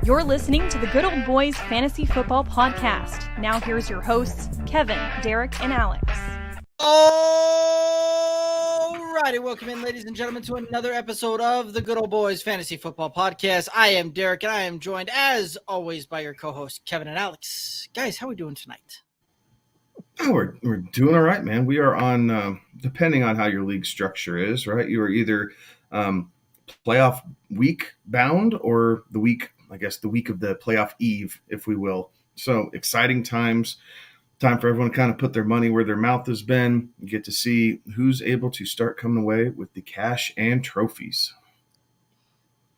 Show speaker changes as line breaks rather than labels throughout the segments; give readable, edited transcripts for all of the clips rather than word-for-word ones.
You're listening to the Good Old Boys Fantasy Football Podcast. Now here's your hosts, Kevin, Derek, and Alex.
All righty, welcome in, ladies and gentlemen, to another episode of the Good Old Boys Fantasy Football Podcast. I am Derek, and I am joined, as always, by your co-hosts, Kevin and Alex. Guys, how are we doing tonight?
Oh, we're doing all right, man. We are on, depending on how your league structure is, right? You are either playoff week bound or the week of the playoff eve, if we will. So exciting times. Time for everyone to kind of put their money where their mouth has been. You get to see who's able to start coming away with the cash and trophies.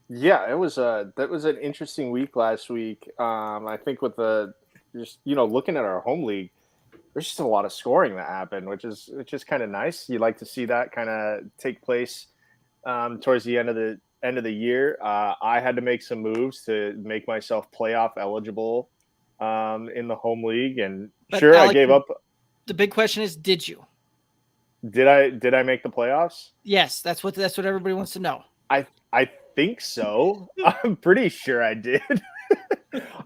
Yeah, that was an interesting week last week. I think with looking at our home league, there's just a lot of scoring that happened, which is kind of nice. You like to see that kind of take place towards the end of the year. I had to make some moves to make myself playoff eligible in the home leage, and Alex, I gave up.
The big question is, did you?
Did I make the playoffs?
Yes, that's what everybody wants to know.
I think so. I'm pretty sure I did.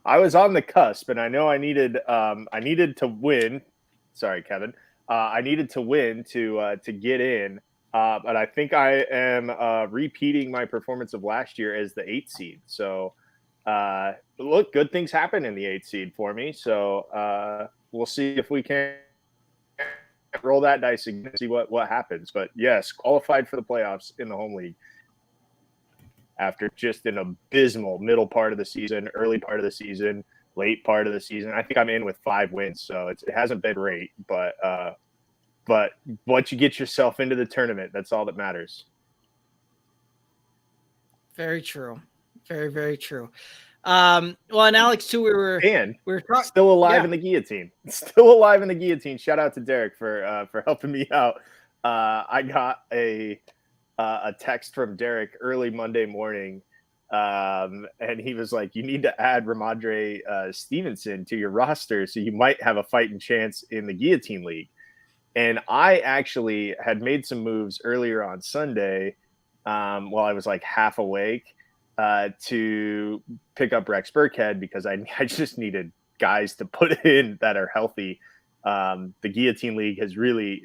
I was on the cusp, and I know I needed to win. Sorry, Kevin. I needed to win to get in. But I think I am repeating my performance of last year as the 8th seed. So, look, good things happen in the 8th seed for me. So we'll see if we can roll that dice and see what happens. But yes, qualified for the playoffs in the home league after just an abysmal middle part of the season, early part of the season, late part of the season. I think I'm in with 5 wins, so it hasn't been great, but once you get yourself into the tournament, that's all that matters.
Very true. Very, very true. Well, and Alex too, we were
still alive in the guillotine. Still alive in the guillotine. Shout out to Derek for helping me out. I got a text from Derek early Monday morning, and he was like, "You need to add Ramondre Stevenson to your roster, so you might have a fighting chance in the guillotine league." And I actually had made some moves earlier on Sunday while I was like half awake to pick up Rex Burkhead because I just needed guys to put in that are healthy. The guillotine league has really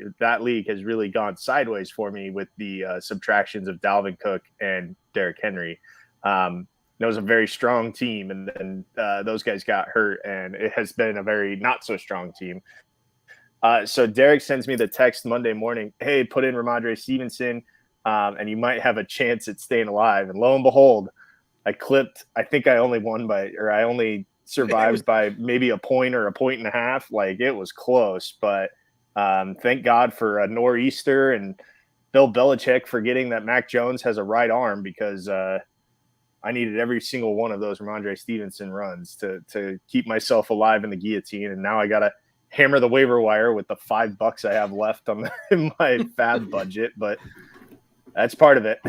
gone sideways for me with the subtractions of Dalvin Cook and Derrick Henry. It was a very strong team, and then those guys got hurt, and it has been a very not so strong team. So Derek sends me the text Monday morning, "Hey, put in Ramondre Stevenson, and you might have a chance at staying alive." And lo and behold, I think I only survived by maybe a point or a point and a half. Like, it was close, but thank God for a nor'easter and Bill Belichick forgetting that Mac Jones has a right arm, because I needed every single one of those Ramondre Stevenson runs to keep myself alive in the guillotine. And now I got to hammer the waiver wire with the $5 I have left in my fab budget, but that's part of it.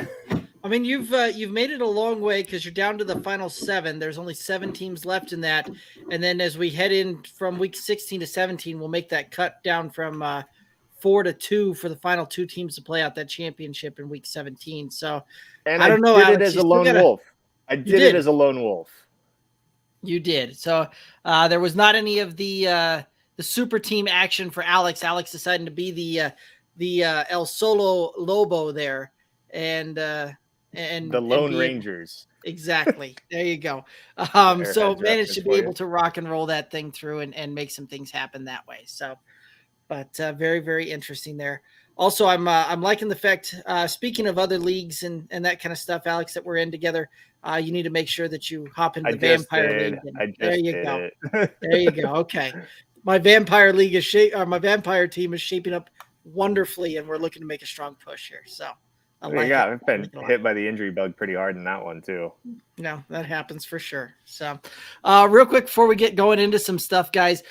I mean, you've made it a long way because you're down to the final 7. There's only 7 teams left in that, and then as we head in from week 16 to 17, we'll make that cut down from 4 to 2 for the final 2 teams to play out that championship in week 17. So,
and
I don't know.
I did it as a lone wolf. I did it as a lone wolf.
You did. So there was not any of the super team action for Alex. Alex decided to be the El Solo Lobo there, and
the Lone Rangers.
Exactly. There you go. So managed to be able to rock and roll that thing through and make some things happen that way. So, but very, very interesting there. Also, I'm liking the fact, speaking of other leagues and that kind of stuff, Alex, that we're in together, you need to make sure that you hop into the Vampire League. There you go. There you go. Okay. My Vampire League my Vampire team is shaping up wonderfully, and we're looking to make a strong push here. So,
I've been hit by the injury bug pretty hard in that one too.
No, that happens for sure. So, real quick before we get going into some stuff, guys,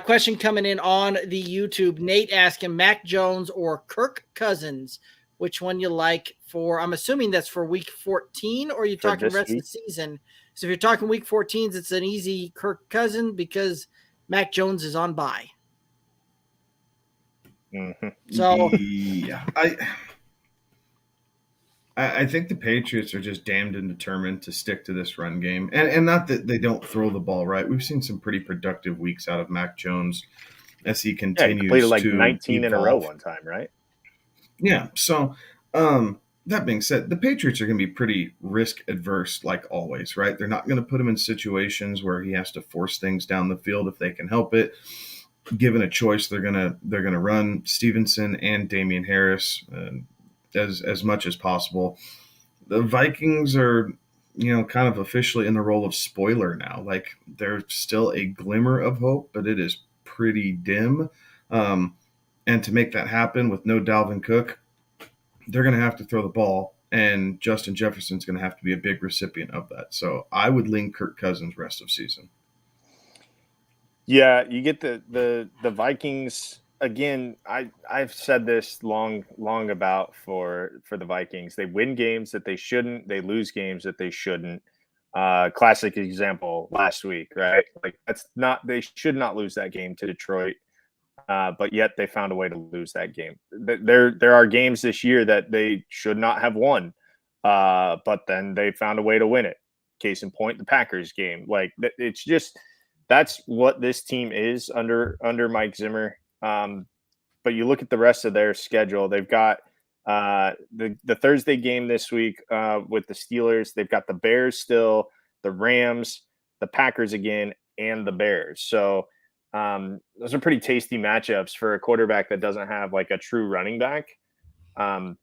question coming in on the YouTube. Nate asking Mac Jones or Kirk Cousins, which one you like for? I'm assuming that's for week 14, or you're talking rest of the season. So if you're talking week 14, it's an easy Kirk Cousins because Mac Jones is on bye.
Mm-hmm.
So
yeah, I think the Patriots are just damned and determined to stick to this run game. And not that they don't throw the ball right. We've seen some pretty productive weeks out of Mac Jones as he
Yeah, he
continues
completed like
to
19
evolve.
in a row one time, right?
Yeah. So that being said, the Patriots are going to be pretty risk adverse, like always, right? They're not going to put him in situations where he has to force things down the field if they can help it. Given a choice, they're gonna run Stevenson and Damian Harris as much as possible. The Vikings are, kind of officially in the role of spoiler now. Like, there's still a glimmer of hope, but it is pretty dim. And to make that happen with no Dalvin Cook, they're going to have to throw the ball, and Justin Jefferson's going to have to be a big recipient of that. So I would lean Kirk Cousins rest of season.
Yeah, you get the Vikings again. I've said this long about for the Vikings. They win games that they shouldn't. They lose games that they shouldn't. Classic example last week, right? Like they should not lose that game to Detroit, but yet they found a way to lose that game. There are games this year that they should not have won, but then they found a way to win it. Case in point, the Packers game. Like it's just. That's what this team is under Mike Zimmer. But you look at the rest of their schedule. They've got the Thursday game this week with the Steelers. They've got the Bears still, the Rams, the Packers again, and the Bears. So those are pretty tasty matchups for a quarterback that doesn't have like a true running back. And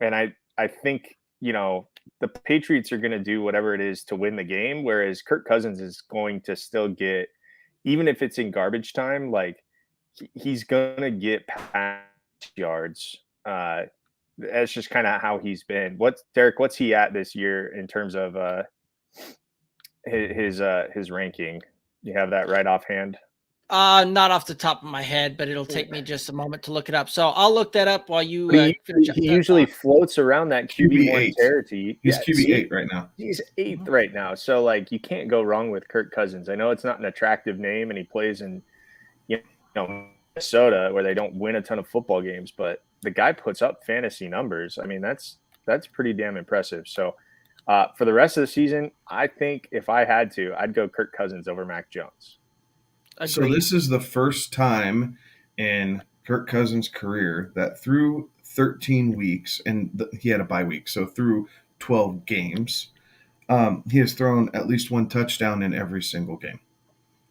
I think, the Patriots are going to do whatever it is to win the game, whereas Kirk Cousins is going to still get, even if it's in garbage time, like he's going to get pass yards. That's just kind of how he's been. Derek, what's he at this year in terms of his ranking? You have that right offhand?
Not off the top of my head, but it'll take me just a moment to look it up. So I'll look that up while you.
He usually floats around that QB1 territory.
He's QB8 right now.
He's 8th right now. So like you can't go wrong with Kirk Cousins. I know it's not an attractive name, and he plays in Minnesota where they don't win a ton of football games, but the guy puts up fantasy numbers. I mean, that's pretty damn impressive. So for the rest of the season, I think if I had to, I'd go Kirk Cousins over Mac Jones.
Agreed.
So this is the first time in Kirk Cousins' career that through 13 weeks, and he had a bye week, so through 12 games, he has thrown at least one touchdown in every single game.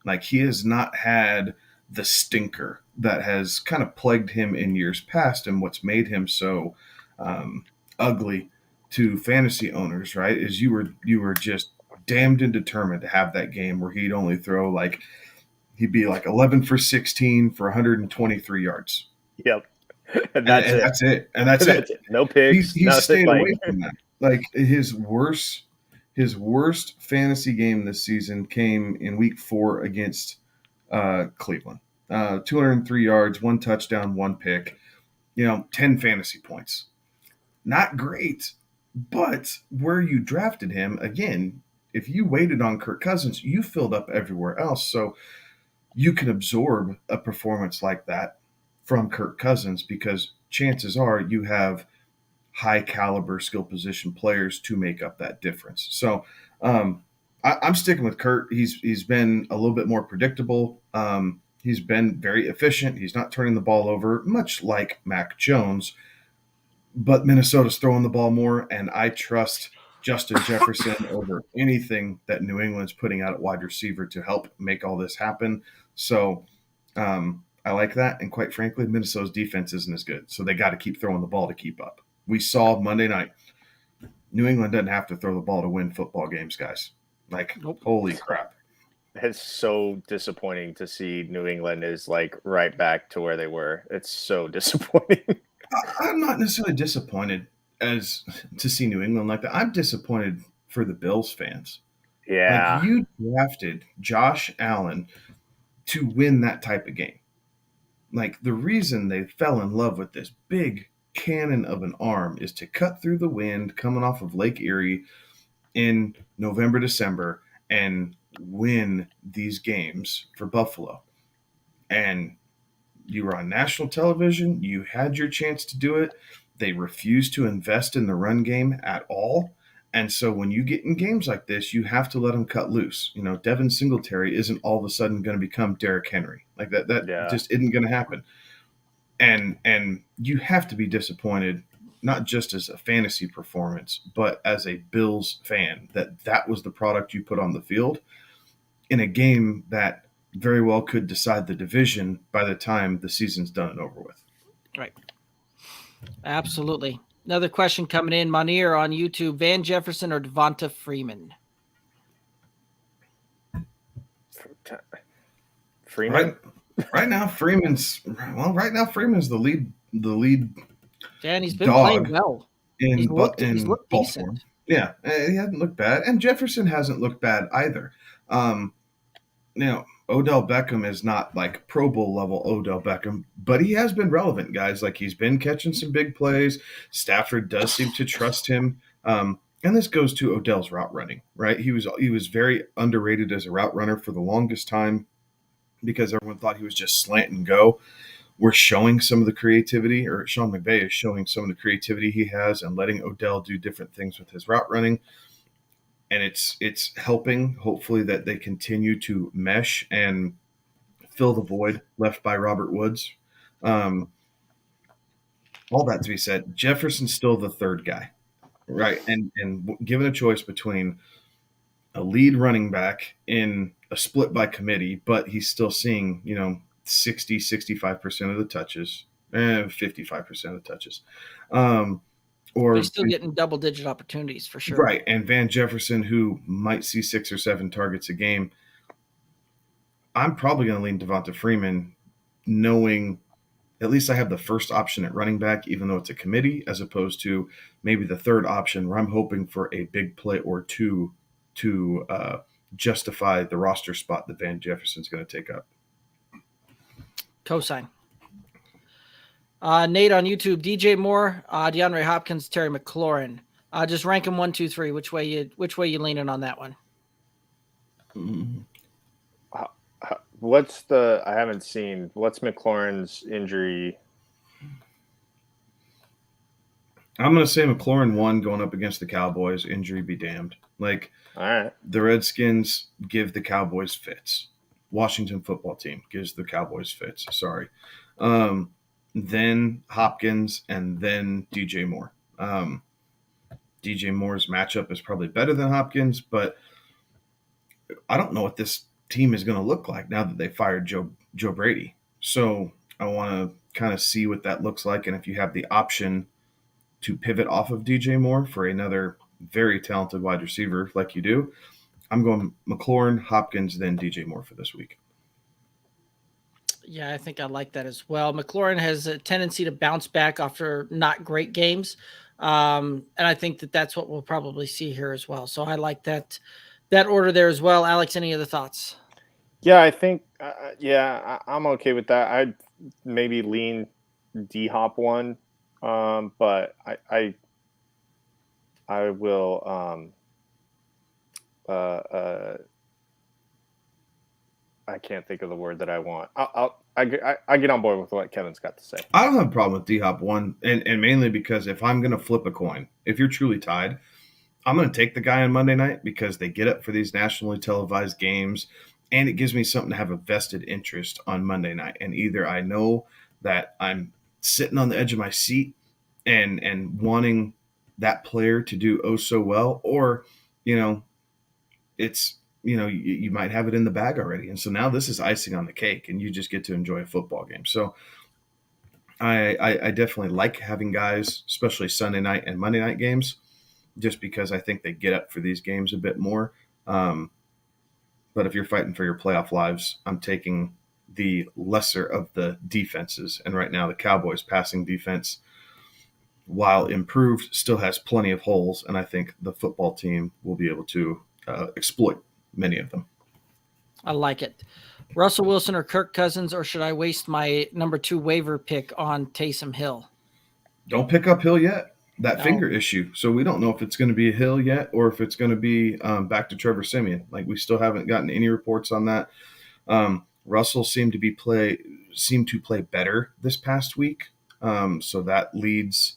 Like, he has not had the stinker that has kind of plagued him in years past, and what's made him so ugly to fantasy owners, right, is you were just damned and determined to have that game where he'd only throw he'd be like 11 for 16 for 123 yards.
Yep. And that's it.
And that's it.
No picks.
He's stayed away from that. Like his worst fantasy game this season came in week 4 against Cleveland. 203 yards, 1 touchdown, 1 pick, 10 fantasy points. Not great, but where you drafted him, again, if you waited on Kirk Cousins, you filled up everywhere else. So you can absorb a performance like that from Kirk Cousins because chances are you have high caliber skill position players to make up that difference. So I'm sticking with Kurt. He's been a little bit more predictable. He's been very efficient. He's not turning the ball over, much like Mac Jones, but Minnesota's throwing the ball more, and I trust Justin Jefferson over anything that New England's putting out at wide receiver to help make all this happen. So I like that. And quite frankly, Minnesota's defense isn't as good. So they got to keep throwing the ball to keep up. We saw Monday night, New England doesn't have to throw the ball to win football games, guys. Holy crap.
It's so disappointing to see New England is right back to where they were. It's so disappointing.
I'm not necessarily disappointed as to see New England like that. I'm disappointed for the Bills fans.
Yeah.
You drafted Josh Allen to win that type of game. The reason they fell in love with this big cannon of an arm is to cut through the wind coming off of Lake Erie in November, December, and win these games for Buffalo. And you were on national television. You had your chance to do it. They refuse to invest in the run game at all. And so when you get in games like this, you have to let them cut loose. Devin Singletary isn't all of a sudden going to become Derrick Henry. Like that just isn't going to happen. And you have to be disappointed, not just as a fantasy performance, but as a Bills fan, that was the product you put on the field in a game that very well could decide the division by the time the season's done and over with.
Right. Absolutely. Another question coming in, Monir on YouTube: Van Jefferson or Devonta Freeman?
Freeman.
Right now, Freeman's the lead.
And he's been playing well.
He's looked
Baltimore. Decent.
Yeah, he hasn't looked bad, and Jefferson hasn't looked bad either. Odell Beckham is not like Pro Bowl level Odell Beckham, but he has been relevant, guys. Like, he's been catching some big plays. Stafford does seem to trust him. And this goes to Odell's route running, right? He was very underrated as a route runner for the longest time because everyone thought he was just slant and go. We're showing some of the creativity, or Sean McVay is showing some of the creativity he has and letting Odell do different things with his route running. And it's helping, hopefully, that they continue to mesh and fill the void left by Robert Woods. All that to be said, Jefferson's still the third guy, right? And given a choice between a lead running back in a split by committee, but he's still seeing, 60, 65% of the touches, 55% of the touches. Or
he's still getting double-digit opportunities for sure.
Right, and Van Jefferson, who might see 6 or 7 targets a game, I'm probably going to lean Devonta Freeman, knowing at least I have the first option at running back, even though it's a committee, as opposed to maybe the third option where I'm hoping for a big play or two to justify the roster spot that Van Jefferson's going to take up.
Cosign. Nate on YouTube: DJ Moore, DeAndre Hopkins, Terry McLaurin. Just rank them 1, 2, 3. Which way you leaning on that one?
I haven't seen. What's McLaurin's injury?
I'm going to say McLaurin 1 going up against the Cowboys. Injury be damned. Like,
all right,
the Redskins give the Cowboys fits. Washington football team gives the Cowboys fits. Sorry. Then Hopkins, and then DJ Moore. DJ Moore's matchup is probably better than Hopkins, but I don't know what this team is going to look like now that they fired Joe Brady. So I want to kind of see what that looks like, and if you have the option to pivot off of DJ Moore for another very talented wide receiver like you do, I'm going McLaurin, Hopkins, then DJ Moore for this week.
Yeah, I think I like that as well. McLaurin has a tendency to bounce back after not great games. And I think that's what we'll probably see here as well. So I like that order there as well. Alex, any other thoughts?
Yeah, I think, I'm okay with that. I'd maybe lean D-Hop 1, but I will I can't think of the word that I want. I get on board with what Kevin's got to say.
I don't have a problem with D-Hop 1, and mainly because if I'm going to flip a coin, if you're truly tied, I'm going to take the guy on Monday night because they get up for these nationally televised games, and it gives me something to have a vested interest on Monday night. And either I know that I'm sitting on the edge of my seat and wanting that player to do oh so well, or, it's, you might have it in the bag already. And so now this is icing on the cake and you just get to enjoy a football game. So I definitely like having guys, especially Sunday night and Monday night games, just because I think they get up for these games a bit more. But if you're fighting for your playoff lives, I'm taking the lesser of the defenses. And right now the Cowboys passing defense, while improved, still has plenty of holes. And I think the football team will be able to exploit many of them.
I like it. Russell Wilson or Kirk Cousins, or should I waste my number 2 waiver pick on Taysom Hill?
Don't pick up Hill yet. That finger issue. So we don't know if it's going to be a Hill yet or if it's going to be back to Trevor Siemian. Like, we still haven't gotten any reports on that. Russell seemed to play better this past week. So that leads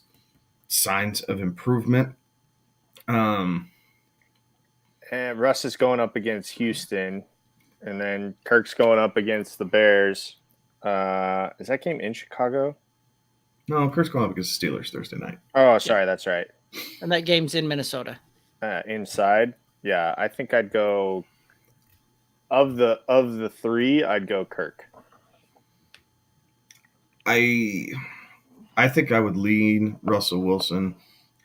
signs of improvement.
And Russ is going up against Houston, and then Kirk's going up against the Bears. Is that game in Chicago?
No, Kirk's going up against the Steelers Thursday night.
Oh, sorry, that's right.
And that game's in Minnesota.
Inside. Yeah, I think I'd go of the three, I'd go Kirk.
I think I would lean Russell Wilson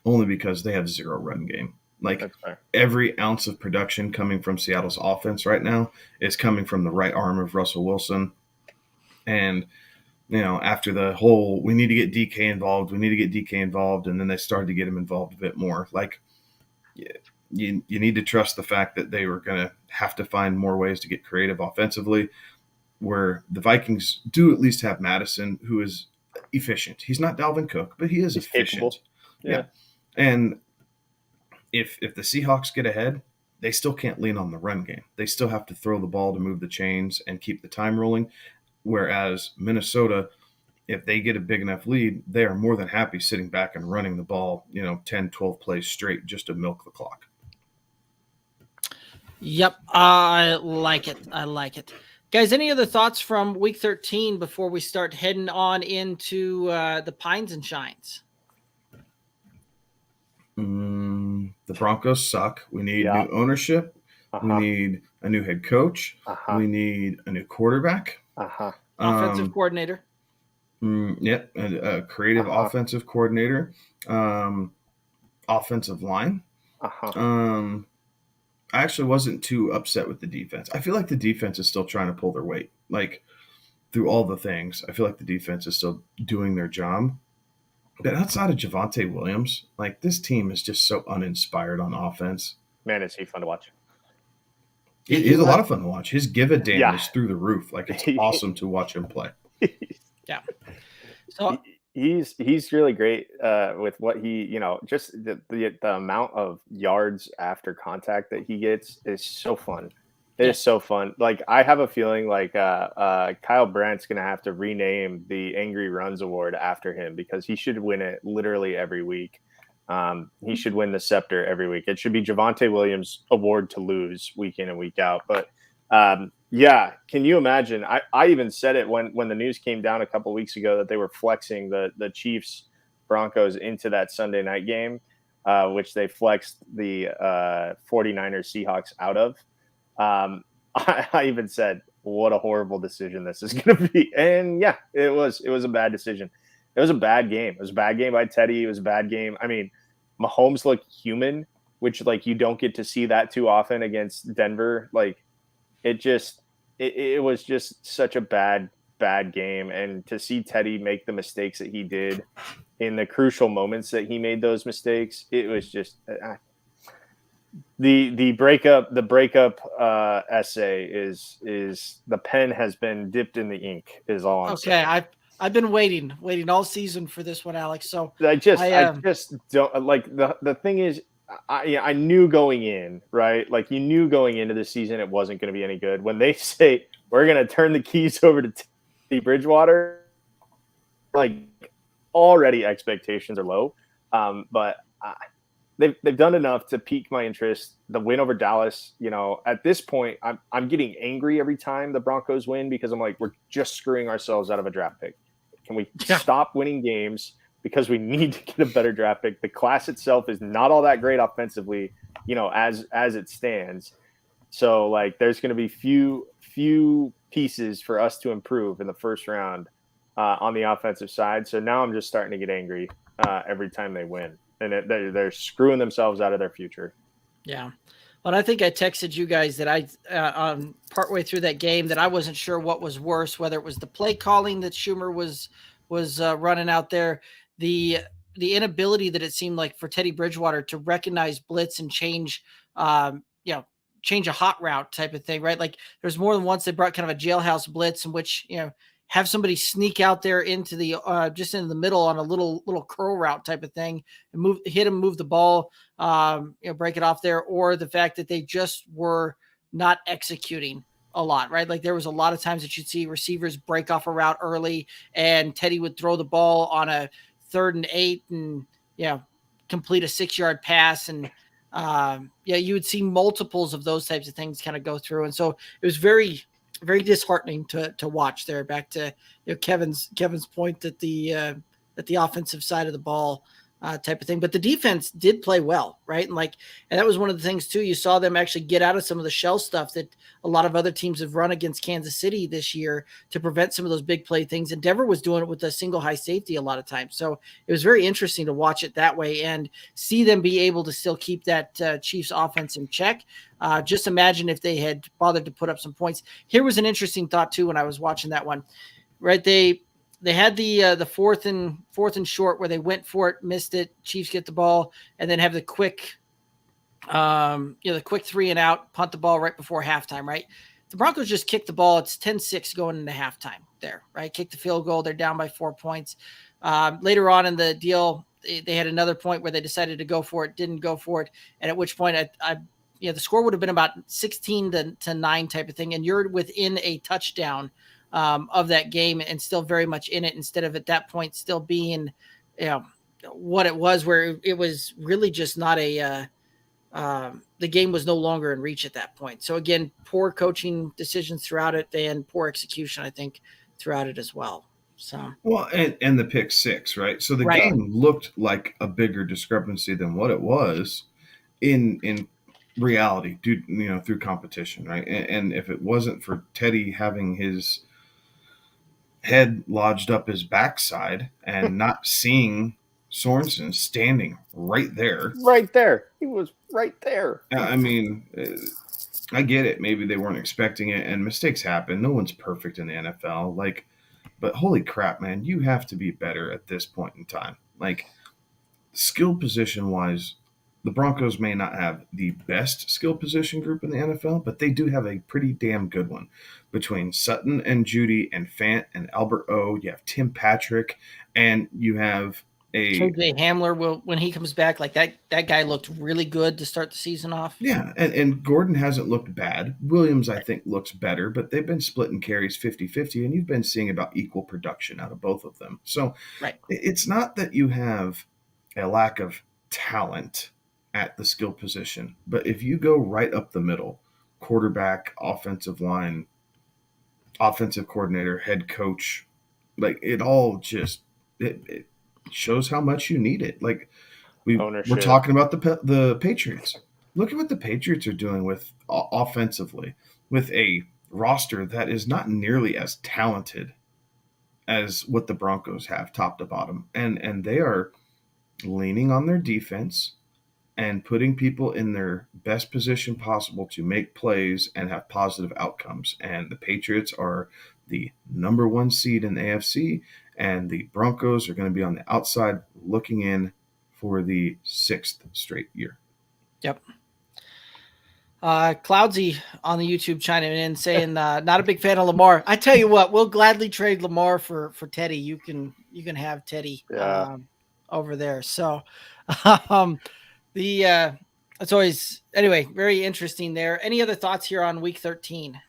only because they have zero run game. Like every ounce of production coming from Seattle's offense right now is coming from the right arm of Russell Wilson. And, after the whole, we need to get DK involved, and then they started to get him involved a bit more. Like, you need to trust the fact that they were going to have to find more ways to get creative offensively, where the Vikings do at least have Madison, who is efficient. He's not Dalvin Cook, but he's efficient.
Capable. Yeah.
And if the Seahawks get ahead, they still can't lean on the run game. They still have to throw the ball to move the chains and keep the time rolling. Whereas Minnesota, if they get a big enough lead, they are more than happy sitting back and running the ball, 10, 12 plays straight just to milk the clock.
Yep, I like it. Guys, any other thoughts from Week 13 before we start heading on into the Pines and Shines?
The Broncos suck. We need new ownership. We need a new head coach. We need a new quarterback.
Offensive coordinator.
Yep, a creative offensive coordinator. Offensive line. I actually wasn't too upset with the defense. I feel like the defense is still trying to pull their weight. Like, through all the things, I feel like the defense is still doing their job. But outside of Javonte Williams, like, this team is just so uninspired on offense.
Man, is he fun to watch.
It is a lot of fun to watch. His give a damn is through the roof. Like, it's awesome to watch him play.
Yeah. So
he's really great with what he, just the amount of yards after contact that he gets is so fun. It is so fun. Like, I have a feeling like Kyle Brandt's going to have to rename the Angry Runs Award after him, because he should win it literally every week. He should win the scepter every week. It should be Javonte Williams' award to lose week in and week out. But can you imagine? I even said it when the news came down a couple weeks ago that they were flexing the Chiefs Broncos into that Sunday night game, which they flexed the 49ers Seahawks out of. I even said, what a horrible decision this is going to be. And it was a bad decision. It was a bad game. It was a bad game by Teddy. It was a bad game. I mean, Mahomes looked human, which, like, you don't get to see that too often against Denver. Like, it was just such a bad game. And to see Teddy make the mistakes that he did in the crucial moments that he made those mistakes, it was just the breakup essay is the pen has been dipped in the ink is all I'm saying.
Okay, I've been waiting all season for this one, Alex. So
I just don't like the thing is, I knew going in, right? Like, you knew going into the season it wasn't going to be any good. When they say we're going to turn the keys over to Teddy Bridgewater, like, already expectations are low. But they've done enough to pique my interest. The win over Dallas, at this point, I'm getting angry every time the Broncos win, because I'm like, we're just screwing ourselves out of a draft pick. Can we stop winning games? Because we need to get a better draft pick. The class itself is not all that great offensively, as it stands. So, like, there's going to be few pieces for us to improve in the first round on the offensive side. So now I'm just starting to get angry every time they win, and they're screwing themselves out of their future.
Yeah. Well, I think I texted you guys that I partway through that game that I wasn't sure what was worse, whether it was the play calling that Schumer was running out there, the inability that it seemed like for Teddy Bridgewater to recognize blitz and change a hot route type of thing, right? Like, there's more than once they brought kind of a jailhouse blitz in which, have somebody sneak out there into the just into the middle on a little curl route type of thing and move the ball, break it off there, or the fact that they just were not executing a lot, right? Like, there was a lot of times that you'd see receivers break off a route early and Teddy would throw the ball on a 3rd and 8 and complete a 6-yard pass. And you would see multiples of those types of things kind of go through. And so it was very, very disheartening to watch there. Back to Kevin's point that the offensive side of the ball type of thing, but the defense did play well, right? And that was one of the things too. You saw them actually get out of some of the shell stuff that a lot of other teams have run against Kansas City this year to prevent some of those big play things. And Denver was doing it with a single high safety a lot of times. So it was very interesting to watch it that way and see them be able to still keep that Chiefs offense in check. Just imagine if they had bothered to put up some points. Here was an interesting thought too when I was watching that one, right? They had the fourth and short where they went for it, missed it. Chiefs get the ball and then have the quick, the quick 3 and out, punt the ball right before halftime, right? The Broncos just kicked the ball. It's 10-6 going into halftime there, right? Kick the field goal. They're down by 4 points. Later on in the deal, they had another point where they decided to go for it, didn't go for it. And at which point the score would have been about 16 to 9 type of thing. And you're within a touchdown of that game and still very much in it, instead of at that point still being, what it was, where it was really just not the game was no longer in reach at that point. So again, poor coaching decisions throughout it and poor execution, I think, throughout it as well. So, well,
and the pick 6, right? So the game looked like a bigger discrepancy than what it was in reality, through competition, right? And if it wasn't for Teddy having his head lodged up his backside and not seeing Sorensen standing right there.
He was right there.
I mean, I get it. Maybe they weren't expecting it, and mistakes happen. No one's perfect in the NFL. But holy crap, man, you have to be better at this point in time. Skill position wise, the Broncos may not have the best skill position group in the NFL, but they do have a pretty damn good one. Between Sutton and Judy and Fant and Albert O, you have Tim Patrick, and you have
KJ Hamler when he comes back, that guy looked really good to start the season off.
Yeah, and Gordon hasn't looked bad. Williams, I think, looks better, but they've been splitting carries 50-50, and you've been seeing about equal production out of both of them. So It's not that you have a lack of talent at the skill position, but if you go right up the middle, quarterback, offensive line, offensive coordinator, head coach, it all just it shows how much you need it. We're talking about the Patriots. Look at what the Patriots are doing with offensively with a roster that is not nearly as talented as what the Broncos have top to bottom, and they are leaning on their defense and putting people in their best position possible to make plays and have positive outcomes. And the Patriots are the number 1 seed in the AFC, and the Broncos are going to be on the outside looking in for the 6th straight year.
Yep. Cloudsy on the YouTube chiming in saying, not a big fan of Lamar. I tell you what, we'll gladly trade Lamar for Teddy. You can have Teddy over there. So, it's always, anyway, very interesting there. Any other thoughts here on week 13?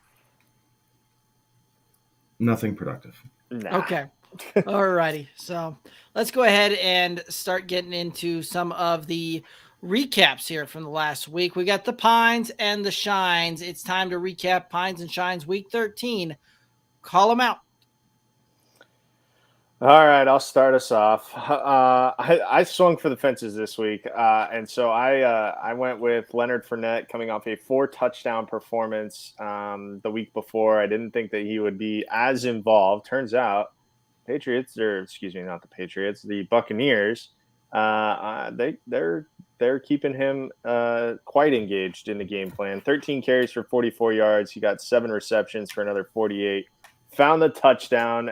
Nothing productive.
Nah.
Okay. All righty. So let's go ahead and start getting into some of the recaps here from the last week. We got the Pines and the Shines. It's time to recap Pines and Shines week 13. Call them out.
All right, I'll start us off. I swung for the fences this week, and so I went with Leonard Fournette coming off a 4-touchdown performance the week before. I didn't think that he would be as involved. Turns out, the Buccaneers, they're keeping him quite engaged in the game plan. 13 carries for 44 yards. He got 7 receptions for another 48. Found the touchdown,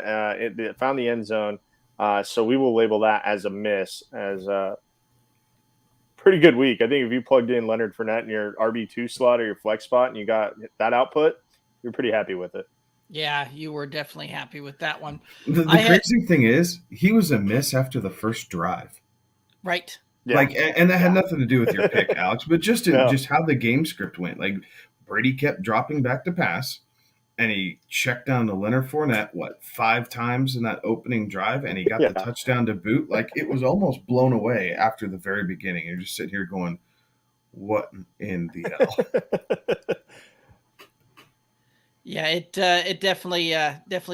found the end zone. So we will label that as a miss, as a pretty good week. I think if you plugged in Leonard Fournette in your RB2 slot or your flex spot and you got that output, you're pretty happy with it.
Yeah, you were definitely happy with that one.
The crazy thing is, he was a miss after the first drive.
Right.
Yeah. And that had nothing to do with your pick, Alex, but just how the game script went. Brady kept dropping back to pass. and he checked down to Leonard Fournette, 5 times in that opening drive, and he got the touchdown to boot. Like, it was almost blown away after the very beginning. You're just sitting here going, what in the hell?
Yeah, it definitely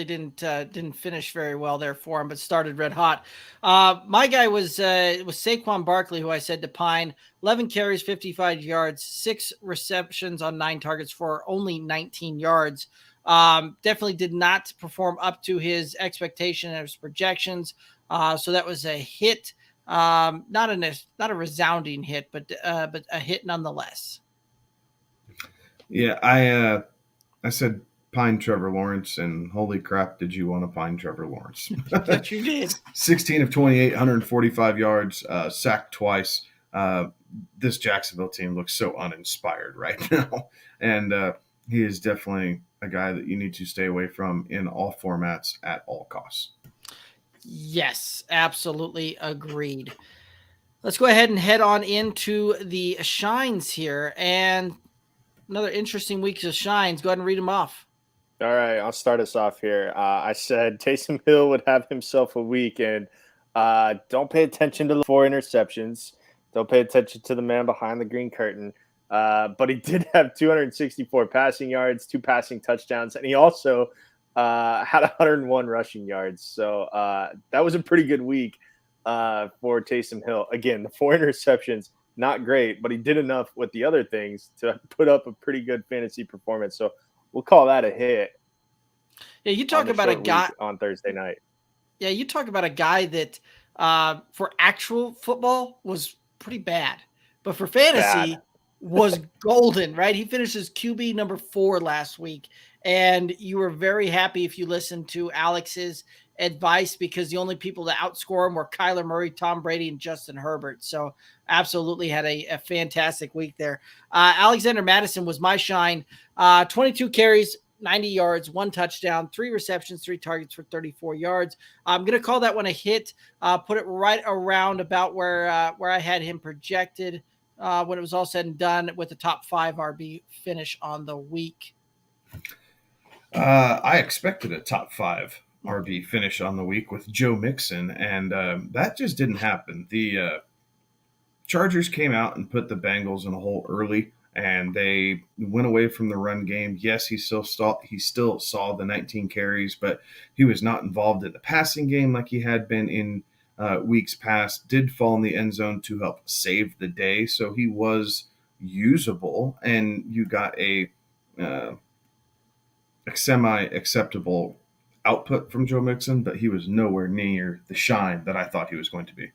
didn't finish very well there for him, but started red hot. My guy was Saquon Barkley, who I said to pine. 11 carries, 55 yards, 6 receptions on 9 targets for only 19 yards. Definitely did not perform up to his expectation and his projections. So that was a hit. Not a resounding hit, but a hit nonetheless.
Yeah, I said pine Trevor Lawrence, and holy crap, did you want to pine Trevor Lawrence?
That you did.
16 of 28, 145 yards, sacked twice. This Jacksonville team looks so uninspired right now. And he is definitely a guy that you need to stay away from in all formats at all costs.
Yes, absolutely agreed. Let's go ahead and head on into the shines here. And another interesting week of shines. Go ahead and read them off.
All right, I'll start us off here. I said Taysom Hill would have himself a week, and don't pay attention to the 4 interceptions. Don't pay attention to the man behind the green curtain. But he did have 264 passing yards, 2 passing touchdowns, and he also had 101 rushing yards. So that was a pretty good week for Taysom Hill. Again, the 4 interceptions, not great, but he did enough with the other things to put up a pretty good fantasy performance. So we'll call that a hit.
Yeah, you talk about a guy
on Thursday night.
Yeah, you talk about a guy that for actual football was pretty bad, but for fantasy was golden, right? He finishes QB number 4 last week, and you were very happy if you listened to Alex's advice, because the only people that outscore him were Kyler Murray, Tom Brady, and Justin Herbert. So absolutely had a fantastic week there. Alexander Madison was my shine. 22 carries, 90 yards, 1 touchdown, 3 receptions, 3 targets for 34 yards. I'm going to call that one a hit. Put it right around about where I had him projected when it was all said and done, with a top 5 RB finish on the week.
I expected a top 5 RB finish on the week with Joe Mixon, and that just didn't happen. The Chargers came out and put the Bengals in a hole early, and they went away from the run game. Yes, he still saw the 19 carries, but he was not involved in the passing game like he had been in weeks past. Did fall in the end zone to help save the day, so he was usable, and you got a semi-acceptable output from Joe Mixon, but he was nowhere near the shine that I thought he was going to be.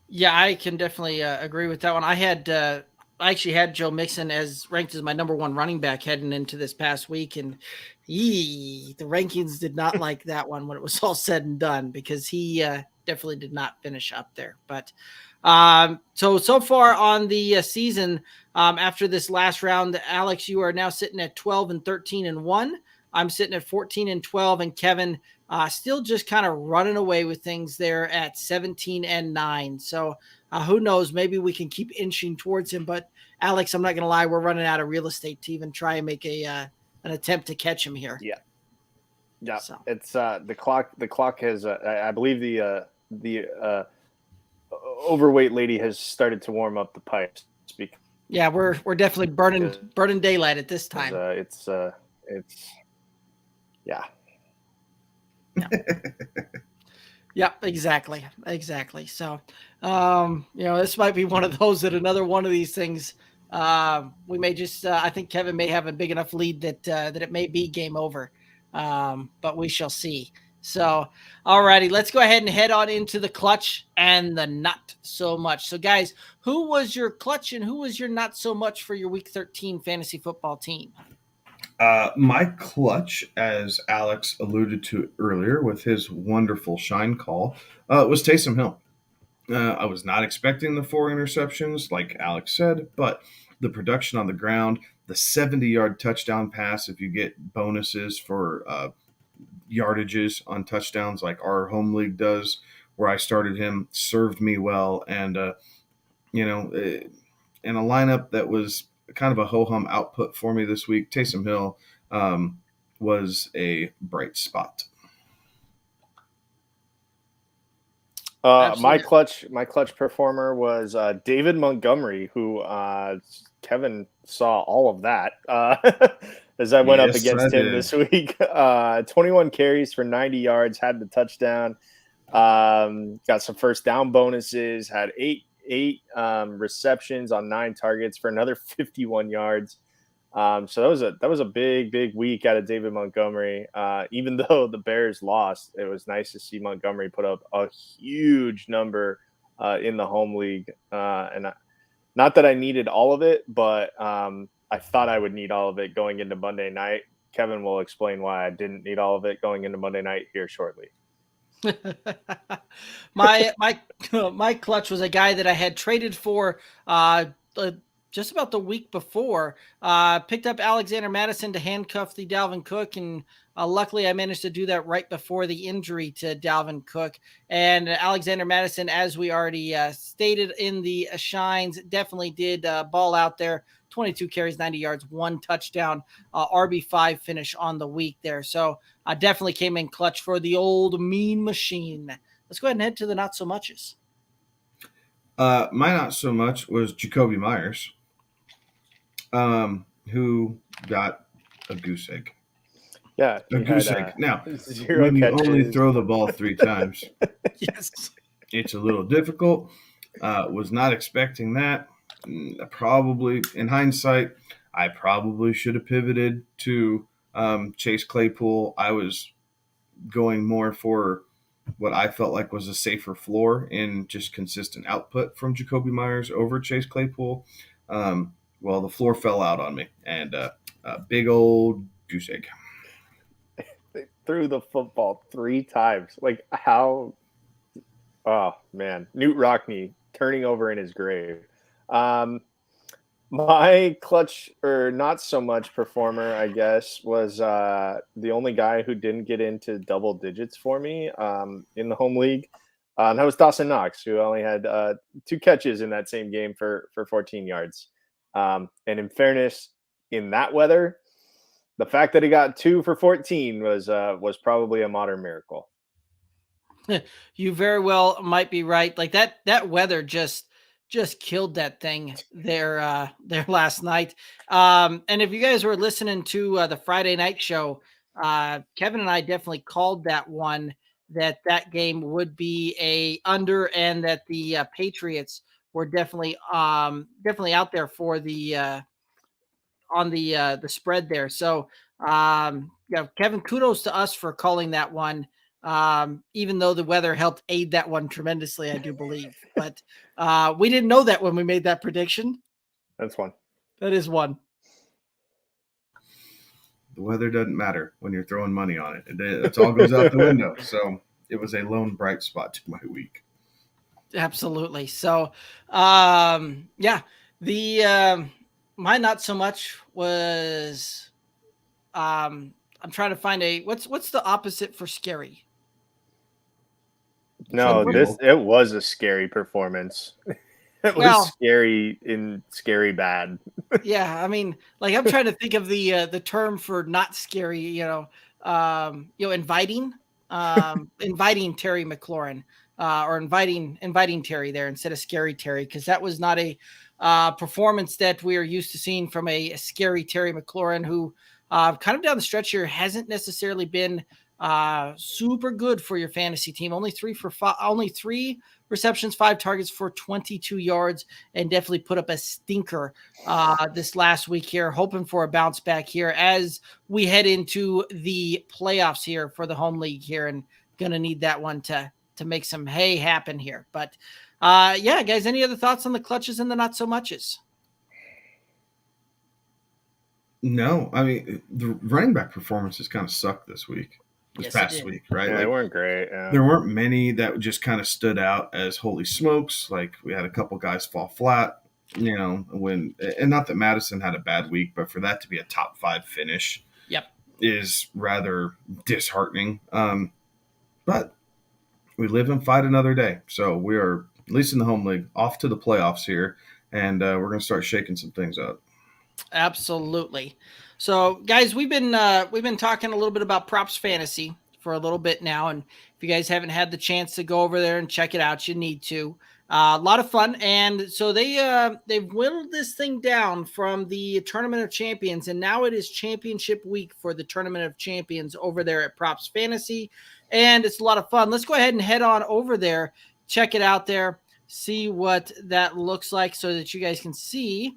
Yeah, I can definitely agree with that one. I actually had Joe Mixon as ranked as my number 1 running back heading into this past week, and the rankings did not like that one when it was all said and done, because he definitely did not finish up there. But so far on the season, after this last round, Alex, you are now sitting at 12-13-1. I'm sitting at 14-12, and Kevin still just kind of running away with things there at 17-9. So who knows? Maybe we can keep inching towards him. But Alex, I'm not going to lie, we're running out of real estate to even try and make an attempt to catch him here.
Yeah. So. It's the clock. The clock has. I believe the overweight lady has started to warm up the pipes.
Yeah, we're definitely burning daylight at this time.
It's. Yeah.
Yeah, exactly. So, this might be one of those that another one of these things. We may just. I think Kevin may have a big enough lead that it may be game over, but we shall see. So, alrighty, let's go ahead and head on into the clutch and the not so much. So, guys, who was your clutch and who was your not so much for your Week 13 fantasy football team?
My clutch, as Alex alluded to earlier with his wonderful shine call, was Taysom Hill. I was not expecting the 4 interceptions, like Alex said, but the production on the ground, the 70-yard touchdown pass, if you get bonuses for yardages on touchdowns like our home league does, where I started him, served me well. And, in a lineup that was kind of a ho-hum output for me this week. Taysom Hill was a bright spot.
My clutch performer was David Montgomery, who Kevin saw all of that as I went up against him this week. 21 carries for 90 yards, had the touchdown, got some first down bonuses, had eight receptions on 9 targets for another 51 yards. So that was a big week out of David Montgomery. Even though the Bears lost, it was nice to see Montgomery put up a huge number in the home league. And not that I needed all of it, but I thought I would need all of it going into Monday night. Kevin will explain why I didn't need all of it going into Monday night here shortly.
my clutch was a guy that I had traded for just about the week before. Picked up Alexander Madison to handcuff the Dalvin Cook, and luckily I managed to do that right before the injury to Dalvin Cook. And Alexander Madison, as we already stated in the shines, definitely did ball out there. 22 carries, 90 yards, 1 touchdown, RB5 finish on the week there. So definitely came in clutch for the old mean machine. Let's go ahead and head to the not so muches.
My not so much was Jacoby Myers, who got a goose egg.
Yeah,
a goose egg. Now,
when
you only throw the ball 3 times,
yes,
it's a little difficult. Was not expecting that. Probably, in hindsight, I probably should have pivoted to Chase Claypool. I was going more for what I felt like was a safer floor in just consistent output from Jacoby Myers over Chase Claypool. Well, the floor fell out on me, and a big old goose egg.
They threw the football 3 times. Like, how? Oh, man. Newt Rockne turning over in his grave. My clutch, or not so much performer, I guess, was the only guy who didn't get into double digits for me in the home league. And that was Dawson Knox, who only had 2 catches in that same game for 14 yards. And in fairness, in that weather, the fact that he got 2 for 14 was probably a modern miracle.
You very well might be right. Like that weather just killed that thing there last night. And if you guys were listening to the Friday night show, Kevin and I definitely called that one, that game would be a under, and that the Patriots were definitely out there for the on the spread there. So Kevin, kudos to us for calling that one. Even though the weather helped aid that one tremendously, I do believe. But we didn't know that when we made that prediction.
That's one.
That is one.
The weather doesn't matter when you're throwing money on it. It all goes out the window. So it was a lone bright spot to my week.
Absolutely. So, my not so much was, I'm trying to find what's the opposite for scary?
No, it was a scary performance. It was scary bad.
Yeah, I mean, like, I'm trying to think of the term for not scary. Inviting Terry McLaurin, or inviting Terry there instead of scary Terry, because that was not a performance that we are used to seeing from a scary Terry McLaurin, who kind of down the stretch here hasn't necessarily been super good for your fantasy team. Only 3 receptions, 5 targets for 22 yards, and definitely put up a stinker this last week here. Hoping for a bounce back here as we head into the playoffs here for the home league here, and gonna need that one to make some hay happen here. But guys, any other thoughts on the clutches and the not so muches?
No, I mean, the running back performances kind of sucked this past week, right?
Yeah, they weren't great. Yeah.
There weren't many that just kind of stood out as holy smokes. Like, we had a couple guys fall flat, and not that Madison had a bad week, but for that to be a top 5 finish, is rather disheartening. But we live and fight another day. So we are, at least in the home league, off to the playoffs here, and we're going to start shaking some things up.
Absolutely. So, guys, we've been talking a little bit about props fantasy for a little bit now, and if you guys haven't had the chance to go over there and check it out, you need to. A lot of fun, and so they've whittled this thing down from the Tournament of Champions, and now it is Championship Week for the Tournament of Champions over there at Props Fantasy, and it's a lot of fun. Let's go ahead and head on over there, check it out there, see what that looks like, so that you guys can see.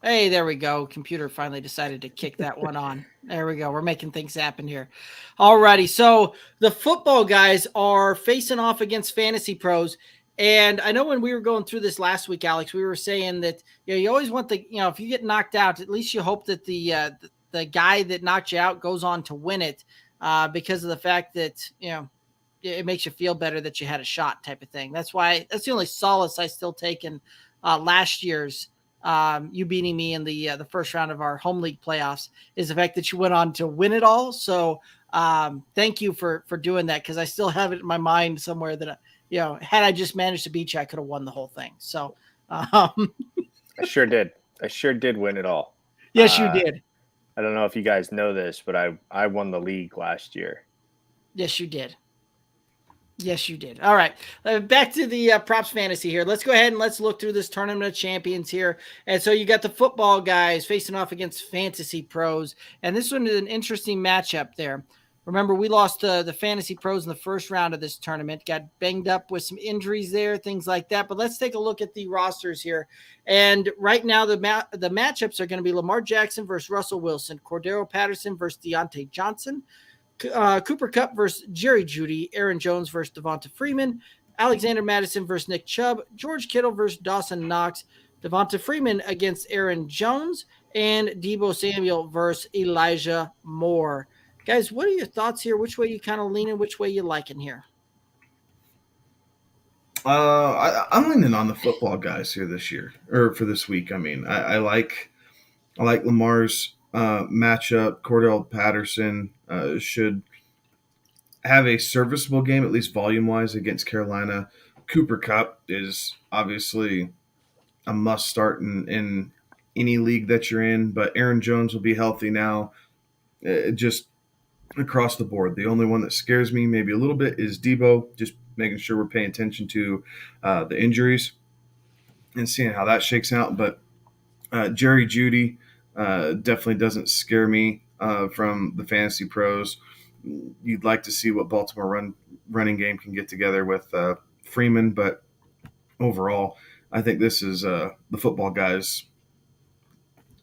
Hey, there we go. Computer finally decided to kick that one on. There we go. We're making things happen here. Alrighty. So the football guys are facing off against fantasy pros. And I know when we were going through this last week, Alex, we were saying that you always want if you get knocked out, at least you hope that the guy that knocked you out goes on to win it, because of the fact that it makes you feel better that you had a shot, type of thing. That's the only solace I still take in last year's you beating me in the first round of our home league playoffs is the fact that you went on to win it all. So thank you for doing that, because I still have it in my mind somewhere that had I just managed to beat you, I could have won the whole thing. So
I sure did. I sure did win it all.
Yes, you did.
I don't know if you guys know this, but I won the league last year.
Yes, you did. Yes, you did. All right. Back to the props fantasy here. Let's go ahead and let's look through this Tournament of Champions here. And so you got the football guys facing off against fantasy pros. And this one is an interesting matchup there. Remember, we lost the fantasy pros in the first round of this tournament, got banged up with some injuries there, things like that. But let's take a look at the rosters here. And right now, the matchups are going to be Lamar Jackson versus Russell Wilson, Cordero Patterson versus Deontay Johnson, Cooper Kupp versus Jerry Jeudy, Aaron Jones versus Devonta Freeman, Alexander Madison versus Nick Chubb, George Kittle versus Dawson Knox, Devonta Freeman against Aaron Jones, and Deebo Samuel versus Elijah Moore. Guys, what are your thoughts here? Which way you kind of leaning? Which way you liking here?
I'm leaning on the football guys here this year, or for this week. I mean, I like Lamar's matchup. Cordell Patterson should have a serviceable game, at least volume-wise, against Carolina. Cooper Kupp is obviously a must start in any league that you're in, but Aaron Jones will be healthy now. Just across the board. The only one that scares me maybe a little bit is Deebo, just making sure we're paying attention to the injuries and seeing how that shakes out. But Jerry Jeudy definitely doesn't scare me from the fantasy pros. You'd like to see what Baltimore running game can get together with Freeman, but overall, I think this is the football guys'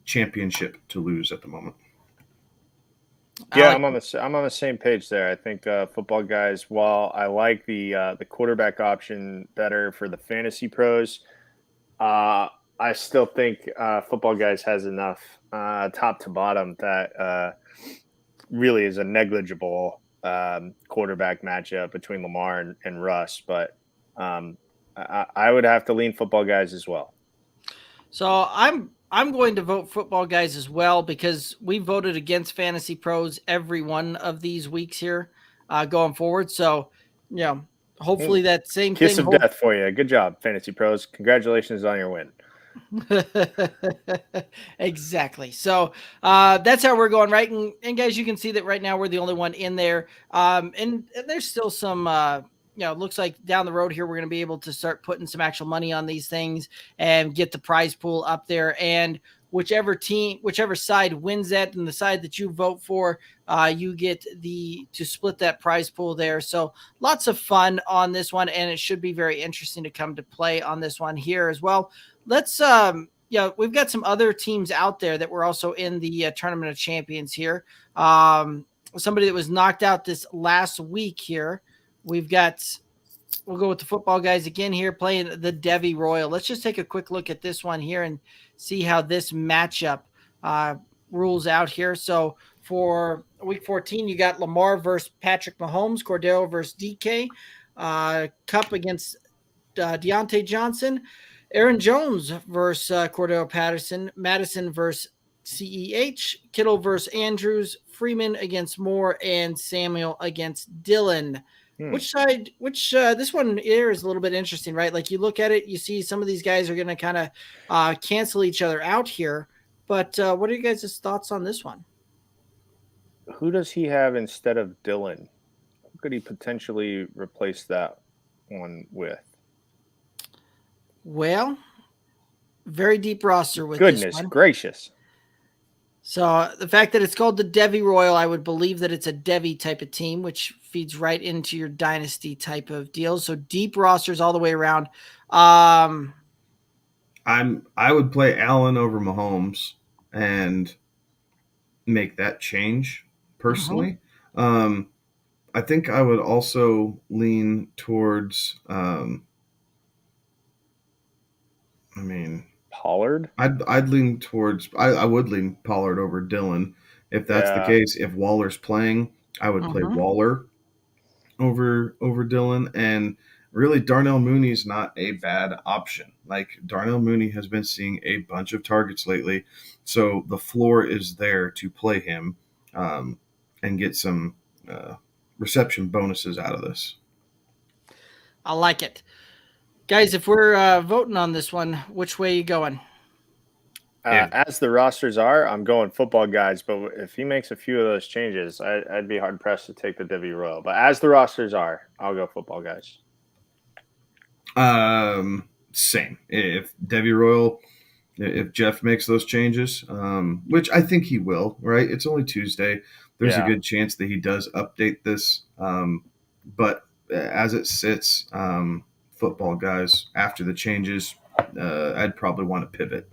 championship to lose at the moment.
Yeah, I'm on the same page there. I think football guys, while I like the quarterback option better for the fantasy pros, I still think football guys has enough top to bottom that really is a negligible quarterback matchup between Lamar and Russ. But I would have to lean football guys as well.
So I'm going to vote football guys as well, because we voted against fantasy pros every one of these weeks here going forward. So, hopefully that same
kiss
thing.
Kiss of death for you. Good job, fantasy pros. Congratulations on your win.
Exactly. So that's how we're going, right? And guys, you can see that right now we're the only one in there. And there's still some it looks like down the road here, we're going to be able to start putting some actual money on these things and get the prize pool up there. And whichever side wins that, and the side that you vote for, you get to split that prize pool there. So lots of fun on this one, and it should be very interesting to come to play on this one here as well. Let's, we've got some other teams out there that were also in the Tournament of Champions here. Somebody that was knocked out this last week here. We'll go with the football guys again here, playing the Devi Royal. Let's just take a quick look at this one here and see how this matchup rules out here. So for week 14, you got Lamar versus Patrick Mahomes, Cordero versus DK, Kupp against Deontay Johnson, Aaron Jones versus Cordero Patterson, Madison versus CEH, Kittle versus Andrews, Freeman against Moore, and Samuel against Dillon. Which side, this one here is a little bit interesting, right? Like you look at it, you see some of these guys are going to kind of cancel each other out here. But what are you guys' thoughts on this one?
Who does he have instead of Dylan? Who could he potentially replace that one with?
Well, very deep roster with
Goodness
this one.
gracious.
So the fact that it's called the Devi Royal, I would believe that it's a Devi type of team, which feeds right into your dynasty type of deals. So deep rosters all the way around.
I would play Allen over Mahomes and make that change personally. I think I would also lean towards
Pollard?
I'd lean towards I would lean Pollard over Dylan if that's the case. If Waller's playing, I would play Waller over Dylan. And really, Darnell Mooney's not a bad option. Like Darnell Mooney has been seeing a bunch of targets lately, so the floor is there to play him and get some reception bonuses out of this.
I like it. Guys, if we're voting on this one, which way are you going?
As the rosters are, I'm going football guys, but if he makes a few of those changes, I'd be hard-pressed to take the Devi Royal. But as the rosters are, I'll go football guys.
Same. If Devi Royal, if Jeff makes those changes, which I think he will, right? It's only Tuesday. There's a good chance that he does update this. But as it sits, football guys, after the changes, I'd probably want to pivot.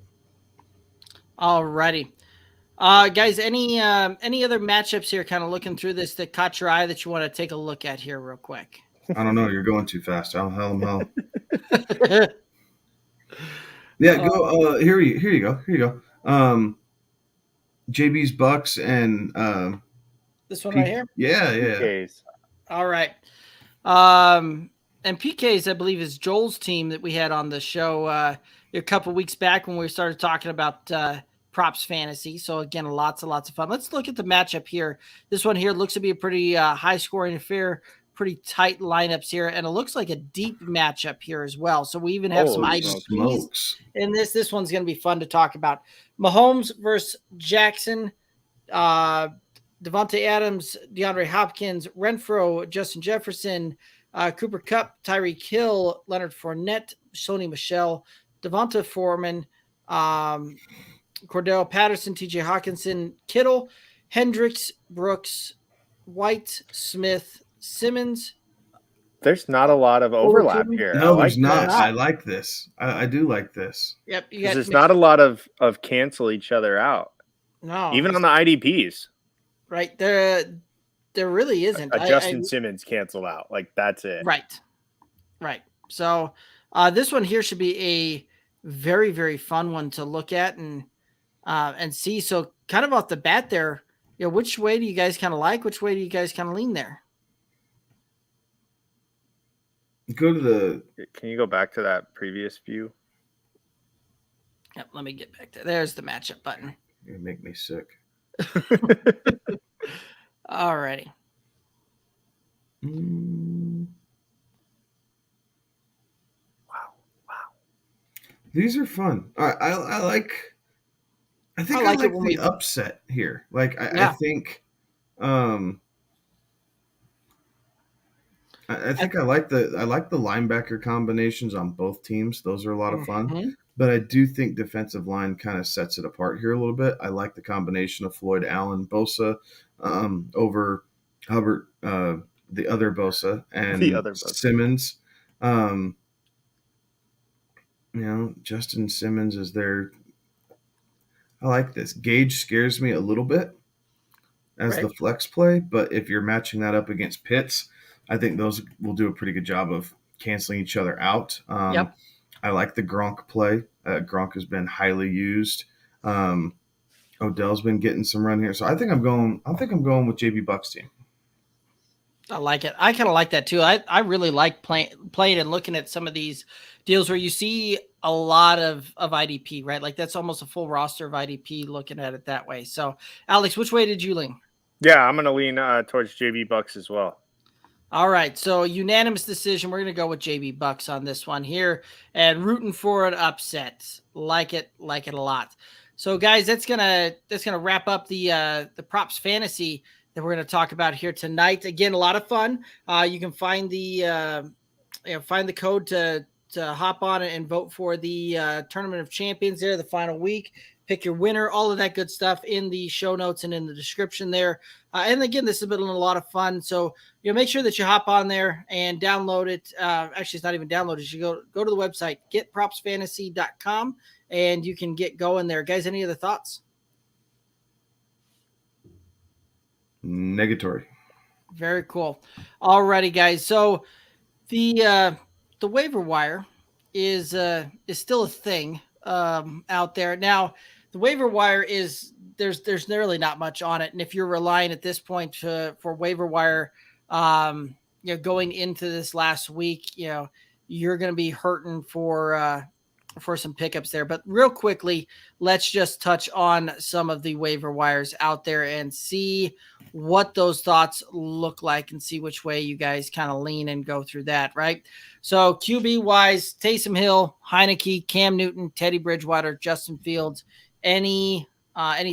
Alrighty. Guys, any other matchups here kind of looking through this that caught your eye that you want to take a look at here real quick?
I don't know. You're going too fast. Hell. Yeah, go. Here you go. JB's Bucks and
this one right here.
Yeah.
PKs.
All right. And PKs, I believe, is Joel's team that we had on the show a couple weeks back when we started talking about props fantasy. So again, lots of fun. Let's look at the matchup here. This one here looks to be a pretty high scoring affair. Pretty tight lineups here, and it looks like a deep matchup here as well. So we even have some IDPs in this. This one's going to be fun to talk about. Mahomes versus Jackson, Devonta Adams, DeAndre Hopkins, Renfro, Justin Jefferson, Cooper Kupp, Tyreek Hill, Leonard Fournette, Sony Michel, Devonta Foreman, Cordell Patterson, TJ Hawkinson, Kittle, Hendricks, Brooks, White, Smith, Simmons.
There's not a lot of overlap here.
No, there's not. I like this. I do like this.
Yep.
There's not a lot of cancel each other out.
No.
Even on the IDPs.
Right. There really isn't.
Justin Simmons canceled out. Like, that's it.
Right. So this one here should be a very, very fun one to look at and see. So kind of off the bat there, which way do you guys kind of like? Which way do you guys kind of lean there?
Go to the.
Can you go back to that previous view?
Yep, let me get back there. There's the matchup button.
You make me sick.
Alrighty.
Wow. These are fun. I like. I think I like the upset here. Like I think. I think I like the linebacker combinations on both teams. Those are a lot of fun. But I do think defensive line kind of sets it apart here a little bit. I like the combination of Floyd, Allen, Bosa over Hubbard, the other Bosa, and Simmons. Justin Simmons is there. I like this. Gage scares me a little bit as the flex play, but if you're matching that up against Pitts, I think those will do a pretty good job of canceling each other out. I like the Gronk play. Gronk has been highly used. Odell's been getting some run here, so I think I'm going with JB Buck's team.
I like it. I kind of like that too. I really like playing and looking at some of these deals where you see a lot of IDP, right? Like that's almost a full roster of IDP looking at it that way. So, Alex, which way did you lean?
Yeah, I'm going to lean towards JB Bucks as well.
All right, so unanimous decision. We're going to go with JB Bucks on this one here and rooting for an upset. Like it a lot. So guys, that's gonna wrap up the props fantasy that we're going to talk about here tonight. Again, a lot of fun. You can find the code to hop on and vote for the Tournament of Champions there, the final week. Pick your winner, all of that good stuff in the show notes and in the description there. And again, this has been a lot of fun. So make sure that you hop on there and download it. Actually, it's not even downloaded. You go to the website, getpropsfantasy.com, and you can get going there. Guys, any other thoughts?
Negatory.
Very cool. Alrighty, guys. So the waiver wire is still a thing out there now. The waiver wire is there's really not much on it, and if you're relying at this point for waiver wire, going into this last week, you're going to be hurting for some pickups there. But real quickly, let's just touch on some of the waiver wires out there and see what those thoughts look like and see which way you guys kind of lean and go through that, right? So QB wise, Taysom Hill, Heineke, Cam Newton, Teddy Bridgewater, Justin Fields. Any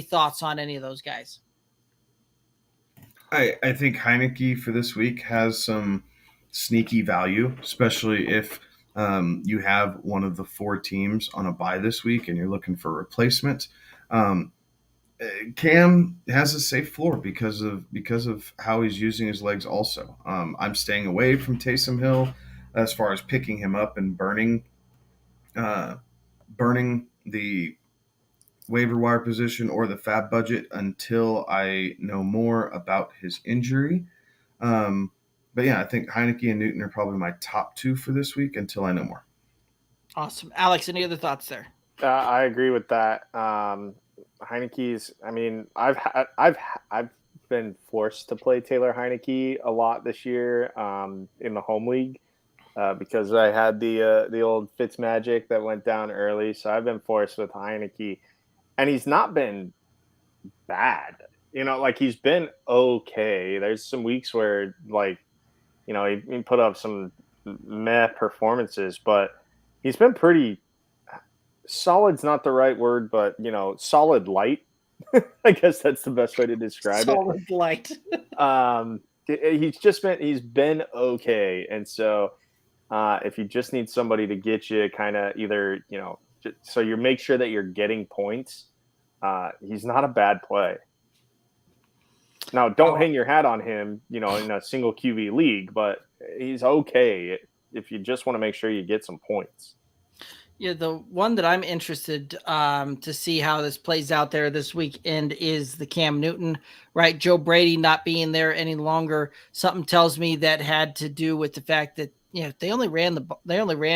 thoughts on any of those guys?
I think Heineke for this week has some sneaky value, especially if you have one of the 4 teams on a bye this week and you're looking for a replacement. Cam has a safe floor because of how he's using his legs also. I'm staying away from Taysom Hill as far as picking him up and burning the waiver wire position or the fab budget until I know more about his injury. But yeah, I think Heineke and Newton are probably my top 2 for this week until I know more.
Awesome. Alex, any other thoughts there?
I agree with that. Heineke's, I mean, I've been forced to play Taylor Heineke a lot this year in the home league because I had the old Fitzmagic that went down early. So I've been forced with Heineke. And he's not been bad, he's been okay. There's some weeks where he put up some meh performances, but he's been pretty solid's not the right word, but solid light. I guess that's the best way to describe
solid light.
He's been okay. And so if you just need somebody to get you kind of either, so you make sure that you're getting points. He's not a bad play. Now, don't hang your hat on him, in a single QB league, but he's okay if you just want to make sure you get some points.
Yeah, the one that I'm interested to see how this plays out there this weekend is the Cam Newton, right? Joe Brady not being there any longer. Something tells me that had to do with the fact that they only ran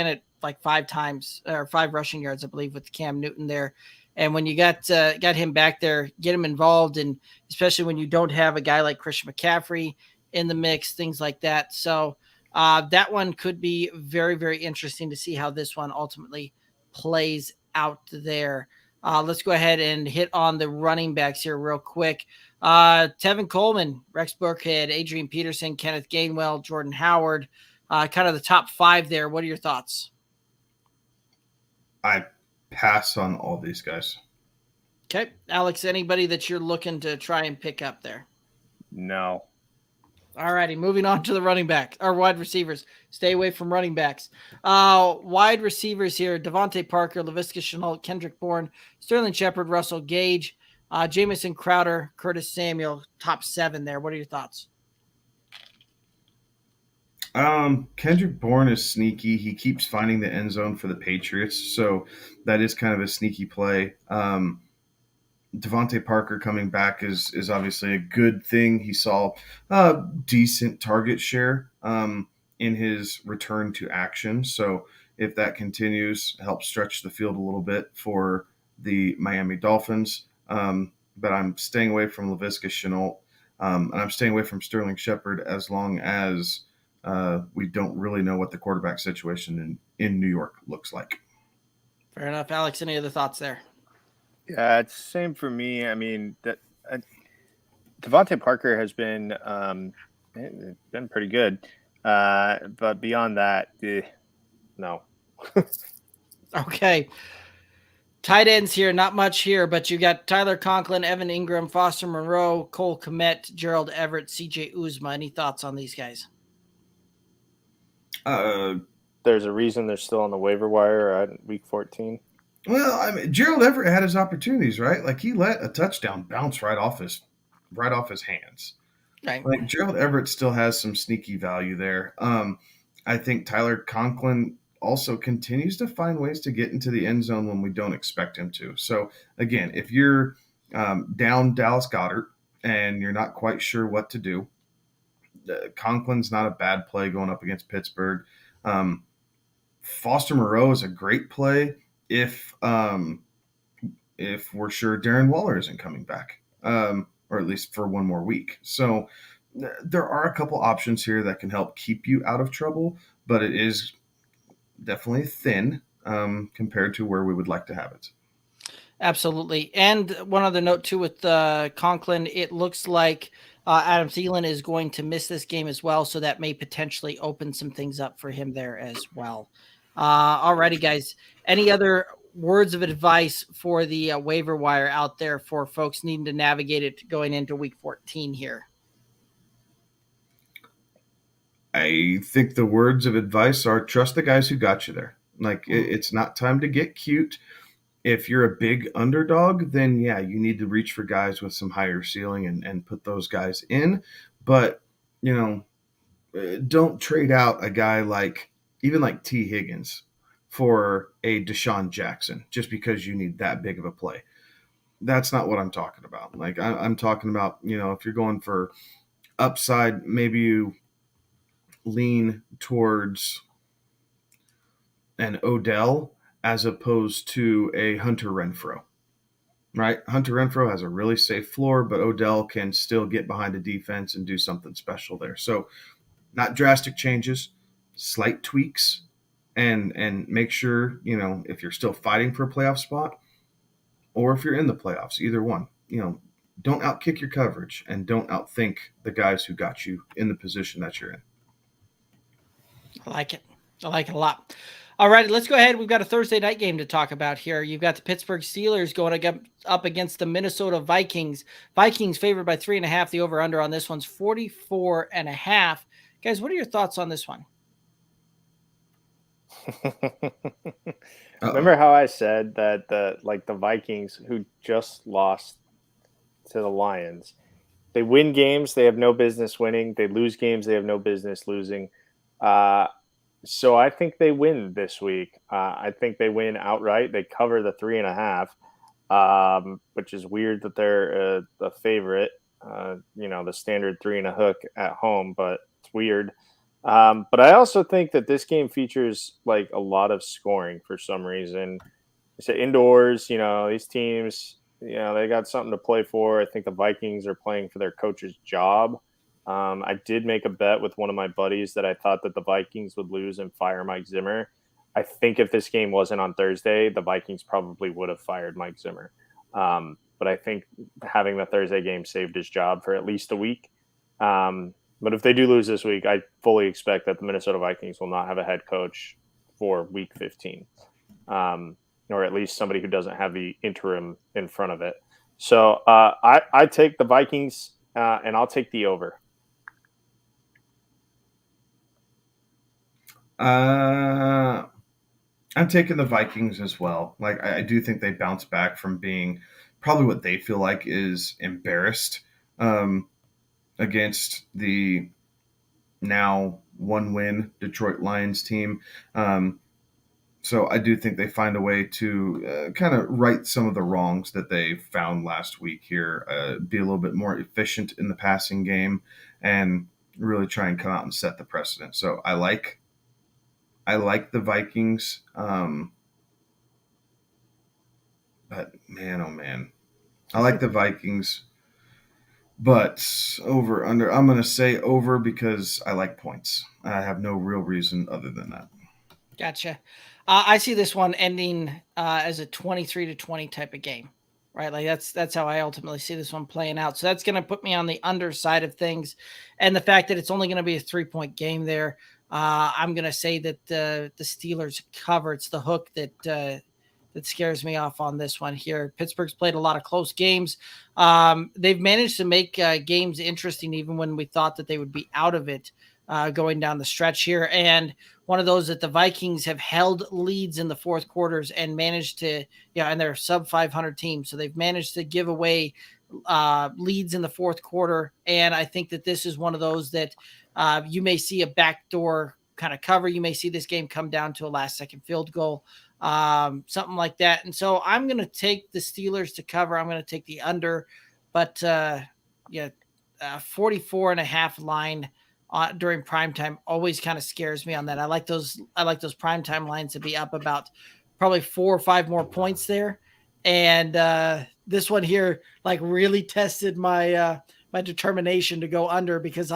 it like 5 times or 5 rushing yards, I believe, with Cam Newton there. And when you got him back there, get him involved, and especially when you don't have a guy like Christian McCaffrey in the mix, things like that. So that one could be very, very interesting to see how this one ultimately plays out there. Let's go ahead and hit on the running backs here real quick. Tevin Coleman, Rex Burkhead, Adrian Peterson, Kenneth Gainwell, Jordan Howard, kind of the top 5 there. What are your thoughts?
I pass on all these guys.
Okay. Alex, anybody that you're looking to try and pick up there?
No.
All righty, moving on to the running back or wide receivers. Stay away from running backs. Wide receivers here: Devontae Parker, Laviska Shenault, Kendrick Bourne, Sterling Shepard, Russell Gage, Jamison Crowder, Curtis Samuel. Top 7 there. What are your thoughts?
Kendrick Bourne is sneaky. He keeps finding the end zone for the Patriots, so that is kind of a sneaky play. Devontae Parker coming back is obviously a good thing. He saw a decent target share in his return to action. So if that continues, help stretch the field a little bit for the Miami Dolphins. But I'm staying away from Laviska Shenault, and I'm staying away from Sterling Shepard as long as we don't really know what the quarterback situation in New York looks like.
Fair enough. Alex, any other thoughts there?
Yeah, it's the same for me. I mean, Devontae Parker has been pretty good. But beyond that, no.
Okay. Tight ends here, not much here, but you got Tyler Conklin, Evan Ingram, Foster Moreau, Cole Kmet, Gerald Everett, CJ Uzma. Any thoughts on these guys?
There's a reason they're still on the waiver wire at week 14.
Well, I mean, Gerald Everett had his opportunities, right? Like he let a touchdown bounce right off his hands.
Right.
Like Gerald Everett still has some sneaky value there. I think Tyler Conklin also continues to find ways to get into the end zone when we don't expect him to. So again, if you're down Dallas Goedert and you're not quite sure what to do, Conklin's not a bad play going up against Pittsburgh. Foster Moreau is a great play if we're sure Darren Waller isn't coming back, or at least for one more week. So there are a couple options here that can help keep you out of trouble, but it is definitely thin compared to where we would like to have it.
Absolutely. And one other note too with Conklin, it looks like Adam Thielen is going to miss this game as well, so that may potentially open some things up for him there as well. Alrighty, guys. Any other words of advice for the waiver wire out there for folks needing to navigate it going into week 14 here?
I think the words of advice are trust the guys who got you there. Like it's not time to get cute. If you're a big underdog, then yeah, you need to reach for guys with some higher ceiling and put those guys in. But, don't trade out a guy like T. Higgins for a Deshaun Jackson just because you need that big of a play. That's not what I'm talking about. Like I'm talking about, if you're going for upside, maybe you lean towards an Odell as opposed to a Hunter Renfrow, right? Hunter Renfrow has a really safe floor, but Odell can still get behind a defense and do something special there. So not drastic changes, slight tweaks, and make sure, if you're still fighting for a playoff spot or if you're in the playoffs, either one, don't outkick your coverage and don't outthink the guys who got you in the position that you're in.
I like it. I like it a lot. All right, let's go ahead. We've got a Thursday night game to talk about here. You've got the Pittsburgh Steelers going up against the Minnesota Vikings. Vikings favored by 3.5. The over-under on this one's 44.5. Guys, what are your thoughts on this one?
Remember how I said that the Vikings, who just lost to the Lions, they win games they have no business winning. They lose games they have no business losing. So I think they win this week. I think they win outright. They cover the 3.5, which is weird that they're the favorite. The standard 3.5 at home, but it's weird. But I also think that this game features like a lot of scoring for some reason. It's indoors, these teams, they got something to play for. I think the Vikings are playing for their coach's job. I did make a bet with one of my buddies that I thought that the Vikings would lose and fire Mike Zimmer. I think if this game wasn't on Thursday, the Vikings probably would have fired Mike Zimmer. But I think having the Thursday game saved his job for at least a week. But if they do lose this week, I fully expect that the Minnesota Vikings will not have a head coach for week 15, or at least somebody who doesn't have the interim in front of it. So I take the Vikings and I'll take the over.
I'm taking the Vikings as well. Like I do think they bounce back from being probably what they feel like is embarrassed against the now 1-win Detroit Lions team. So I do think they find a way to kind of right some of the wrongs that they found last week here, be a little bit more efficient in the passing game, and really try and come out and set the precedent. So I like the Vikings, but man, oh man, I like the Vikings, but over, under, I'm going to say over because I like points. I have no real reason other than that.
Gotcha. I see this one ending as a 23-20 type of game, right? Like that's how I ultimately see this one playing out. So that's going to put me on the underside of things. And the fact that it's only going to be a 3-point game there, I'm going to say that the Steelers cover. It's the hook that scares me off on this one here. Pittsburgh's played a lot of close games. They've managed to make games interesting even when we thought that they would be out of it going down the stretch here. And one of those that the Vikings have held leads in the fourth quarters and managed to, and they're sub 500 team. So they've managed to give away leads in the fourth quarter. And I think that this is one of those that you may see a backdoor kind of cover. You may see this game come down to a last second field goal, something like that. And so I'm going to take the Steelers to cover. I'm going to take the under, but 44.5 line during primetime always kind of scares me on that. I like those primetime lines to be up about probably 4 or 5 more points there. And this one here, like, really tested my my determination to go under, because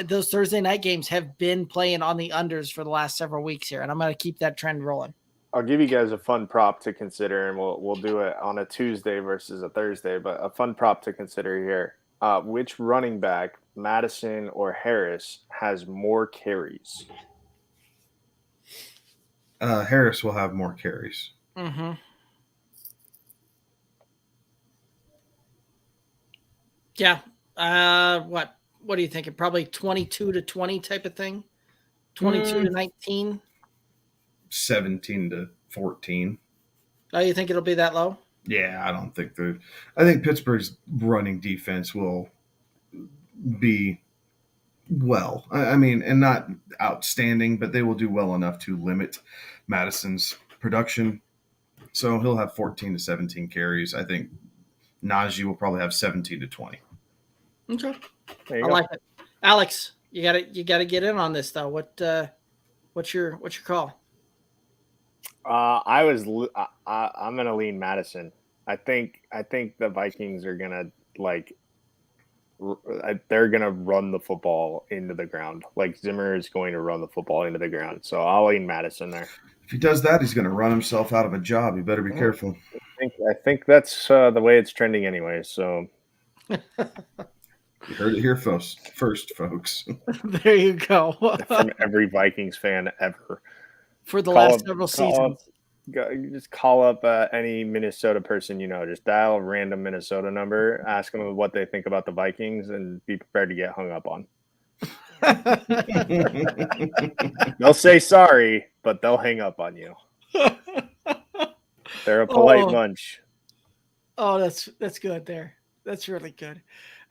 those Thursday night games have been playing on the unders for the last several weeks here, and I'm going to keep that trend rolling.
I'll give you guys a fun prop to consider, and we'll do it on a Tuesday versus a Thursday, but a fun prop to consider here. Which running back, Madison or Harris, has more carries?
Harris will have more carries.
Mm-hmm. Yeah. What are you thinking? Probably 22-20 type of thing? 22-19?
17-14.
Oh, you think it'll be that low?
Yeah, I think Pittsburgh's running defense will be well. I mean, and not outstanding, but they will do well enough to limit Madison's production. So he'll have 14 to 17 carries. I think Najee will probably have 17 to 20.
Okay. I like it. Alex, you gotta get in on this though. What's your call?
I'm gonna lean Madison. I think the Vikings are gonna they're gonna run the football into the ground. Like, Zimmer is going to run the football into the ground. So I'll lean Madison there.
If he does that, he's going to run himself out of a job. You better be careful.
I think that's the way it's trending anyway. So
you heard it here first, folks.
There you go.
From every Vikings fan ever
for the last several seasons.
Just call up any Minnesota person, just dial a random Minnesota number, ask them what they think about the Vikings, and be prepared to get hung up on. They'll say sorry, but they'll hang up on you. They're a polite bunch.
Oh, that's good there. That's really good.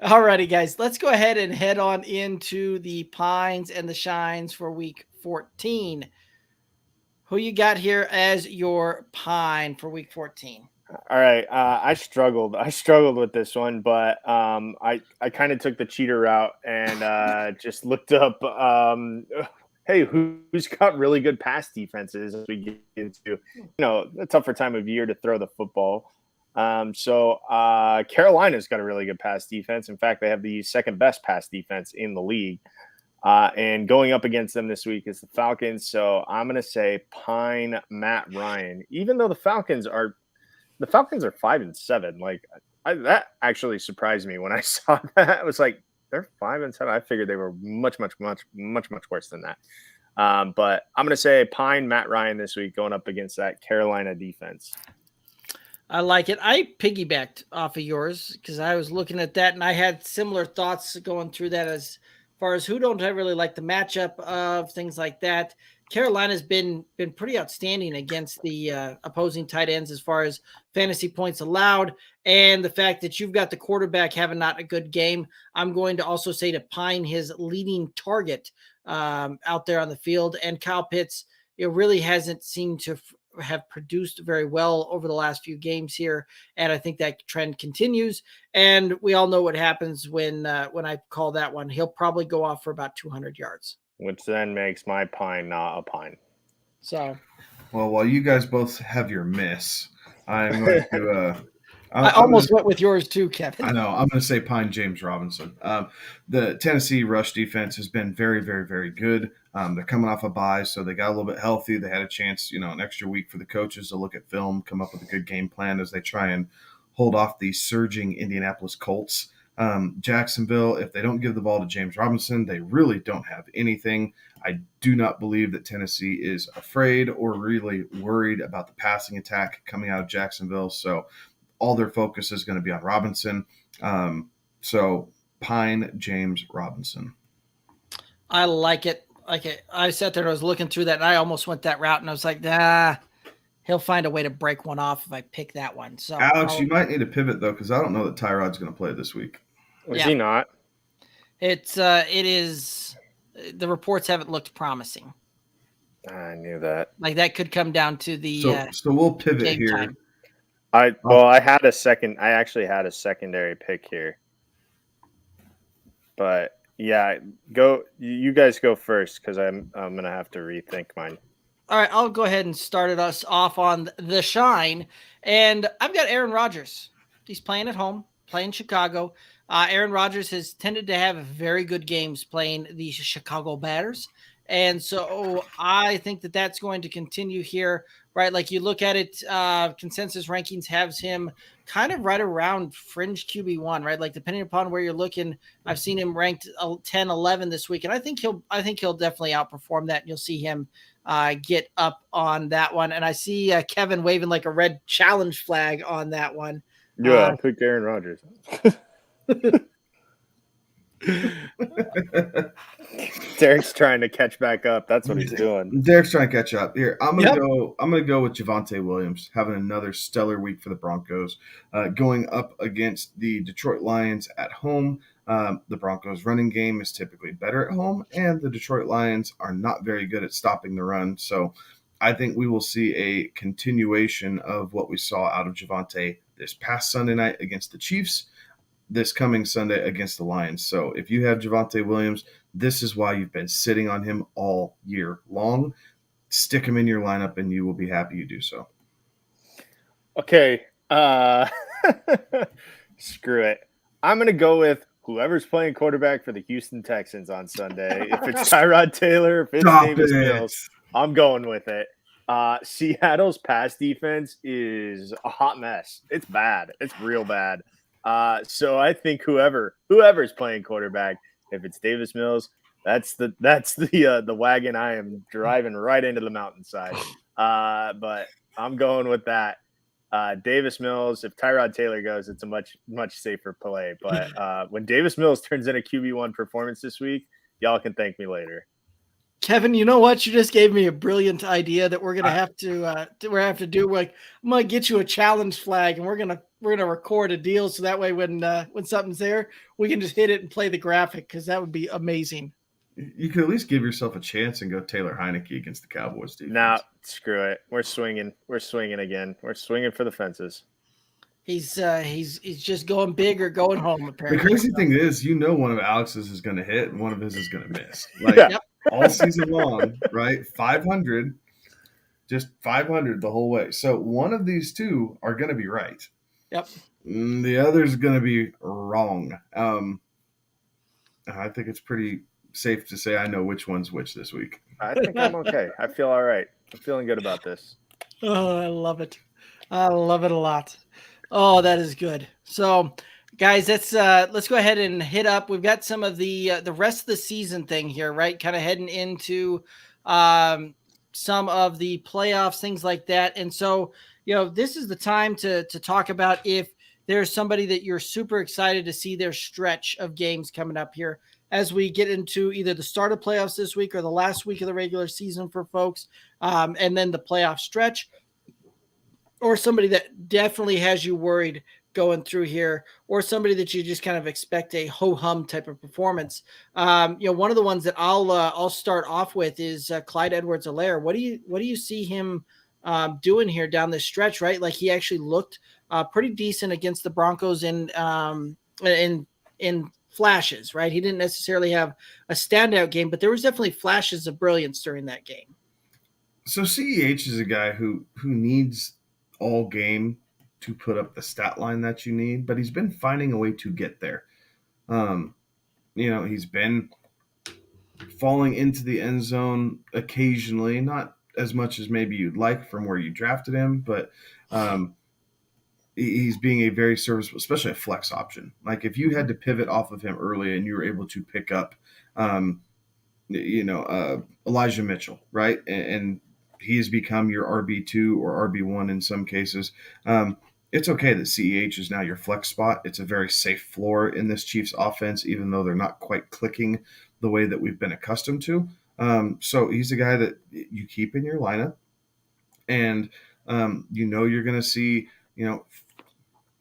Alrighty, guys, let's go ahead and head on into the Pines and the Shines for week 14. Who you got here as your Pine for week 14?
All right. I struggled with this one, but I kind of took the cheater route and just looked up, hey, who's got really good pass defenses as we get into, a tougher time of year to throw the football. So Carolina's got a really good pass defense. In fact, they have the second best pass defense in the league. And going up against them this week is the Falcons. So I'm going to say Pine Matt Ryan, even though the Falcons are 5-7. Like, that actually surprised me when I saw that. I was like, they're 5-7. I figured they were much worse than that. But I'm going to say Pine Matt Ryan this week going up against that Carolina defense.
I like it. I piggybacked off of yours because I was looking at that and I had similar thoughts going through that as far as who don't I really like the matchup of, things like that. Carolina's been pretty outstanding against the opposing tight ends as far as fantasy points allowed, and the fact that you've got the quarterback having not a good game. I'm going to also say to Pine his leading target out there on the field, and Kyle Pitts, it really hasn't seemed to have produced very well over the last few games here, and I think that trend continues. And we all know what happens when I call that one. He'll probably go off for about 200 yards.
Which then makes my Pine not a Pine.
So,
well, while you guys both have your miss, I'm going to.
I almost went with yours too, Kevin.
I know. I'm going to say Pine James Robinson. The Tennessee rush defense has been very, very, very good. They're coming off a bye, so they got a little bit healthy. They had a chance, an extra week for the coaches to look at film, come up with a good game plan as they try and hold off the surging Indianapolis Colts. Jacksonville, if they don't give the ball to James Robinson, they really don't have anything. I do not believe that Tennessee is afraid or really worried about the passing attack coming out of Jacksonville. So all their focus is going to be on Robinson. So Pine James Robinson.
I like it. I sat there and I was looking through that, and I almost went that route, and I was like, he'll find a way to break one off if I pick that one. So
Alex, you might need to pivot though, because I don't know that Tyrod's going to play this week.
Is he not?
It is. The reports haven't looked promising.
I knew that.
Like that could come down to the.
So we'll pivot here.
Time.
I actually had a secondary pick here, but yeah, go. You guys go first because I'm gonna have to rethink mine.
All right, I'll go ahead and start us off on the shine, and I've got Aaron Rodgers. He's playing at home, playing Chicago. Aaron Rodgers has tended to have very good games playing the Chicago Bears. And so I think that that's going to continue here, right? Like you look at it, consensus rankings has him kind of right around fringe QB1, right? Like depending upon where you're looking, I've seen him ranked 10, 11 this week. And I think he'll definitely outperform that. And you'll see him get up on that one. And I see Kevin waving like a red challenge flag on that one.
Yeah, I picked Aaron Rodgers. Derek's trying to catch back up. That's what he's doing.
Derek's trying to catch up. Here, I'm gonna go with Javonte Williams having another stellar week for the Broncos, going up against the Detroit Lions at home. The Broncos' running game is typically better at home, and the Detroit Lions are not very good at stopping the run. So I think we will see a continuation of what we saw out of Javonte this past Sunday night against the Chiefs, this coming Sunday against the Lions. So if you have Javonte Williams, this is why you've been sitting on him all year long. Stick him in your lineup, and you will be happy you do so.
Okay. Screw it. I'm going to go with whoever's playing quarterback for the Houston Texans on Sunday. If it's Tyrod Taylor, if it's Davis Mills, I'm going with it. Seattle's pass defense is a hot mess. It's bad. It's real bad. So I think whoever's playing quarterback, if it's Davis Mills, that's the wagon I am driving right into the mountainside. But I'm going with that. Davis Mills, if Tyrod Taylor goes, it's a much safer play. But when Davis Mills turns in a QB1 performance this week, y'all can thank me later.
Kevin, you know what? You just gave me a brilliant idea that we're gonna have to do. Like, I'm gonna get you a challenge flag, and we're gonna record a deal so that way when something's there, we can just hit it and play the graphic because that would be amazing.
You could at least give yourself a chance and go Taylor Heineke against the Cowboys defense.
Nah, screw it. We're swinging. We're swinging again. We're swinging for the fences.
He's just going big or going home. Apparently,
the crazy thing is, one of Alex's is going to hit and one of his is going to miss. Like all season long, right? 500, just 500 the whole way. So one of these two are going to be right.
Yep.
The other's going to be wrong. I think it's pretty safe to say I know which one's which this week.
I think I'm okay. I feel all right. I'm feeling good about this.
Oh, I love it. I love it a lot. Oh, that is good. So, guys, let's go ahead and hit up. We've got some of the rest of the season thing here, right? Kind of heading into some of the playoffs, things like that. And so, this is the time to talk about if there's somebody that you're super excited to see their stretch of games coming up here as we get into either the start of playoffs this week or the last week of the regular season for folks, and then the playoff stretch, or somebody that definitely has you worried going through here, or somebody that you just kind of expect a ho-hum type of performance. One of the ones that I'll start off with is Clyde Edwards-Helaire. What do you see him doing here down this stretch, right? Like he actually looked pretty decent against the Broncos in flashes, right? He didn't necessarily have a standout game, but there was definitely flashes of brilliance during that game.
So CEH is a guy who needs all game to put up the stat line that you need, but he's been finding a way to get there. He's been falling into the end zone occasionally, not as much as maybe you'd like from where you drafted him, but he's being a very serviceable, especially a flex option. Like if you had to pivot off of him early and you were able to pick up, Elijah Mitchell, right? And he has become your RB2 or RB1 in some cases. It's okay that CEH is now your flex spot. It's a very safe floor in this Chiefs offense, even though they're not quite clicking the way that we've been accustomed to. So he's a guy that you keep in your lineup, and you're going to see,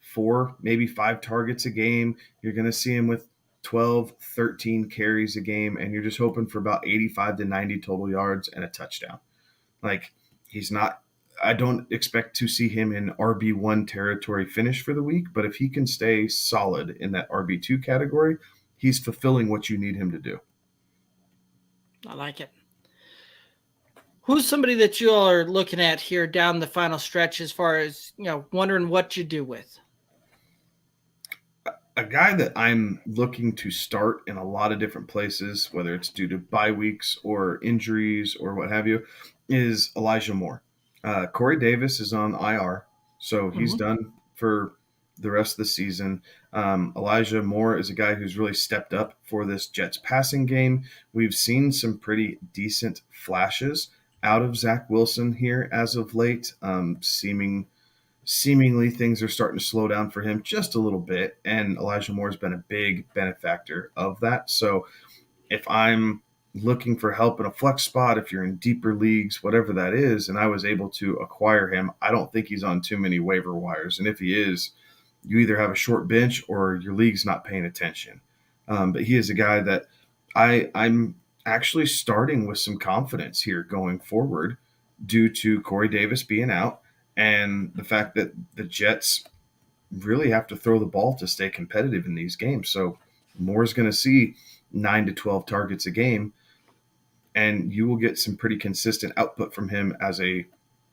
4, maybe 5 targets a game. You're going to see him with 12, 13 carries a game, and you're just hoping for about 85 to 90 total yards and a touchdown. Like, I don't expect to see him in RB1 territory finish for the week, but if he can stay solid in that RB2 category, he's fulfilling what you need him to do.
I like it. Who's somebody that you all are looking at here down the final stretch as far as, wondering what you do with?
A guy that I'm looking to start in a lot of different places, whether it's due to bye weeks or injuries or what have you, is Elijah Moore. Corey Davis is on IR, so he's done for the rest of the season. Elijah Moore is a guy who's really stepped up for this Jets passing game. We've seen some pretty decent flashes out of Zach Wilson here as of late. Seemingly things are starting to slow down for him just a little bit, and Elijah Moore has been a big benefactor of that. So if I'm looking for help in a flex spot, if you're in deeper leagues, whatever that is, and I was able to acquire him, I don't think he's on too many waiver wires. And if he is, you either have a short bench or your league's not paying attention. But he is a guy that I'm actually starting with some confidence here going forward due to Corey Davis being out and the fact that the Jets really have to throw the ball to stay competitive in these games. So Moore's going to see 9 to 12 targets a game, and you will get some pretty consistent output from him as a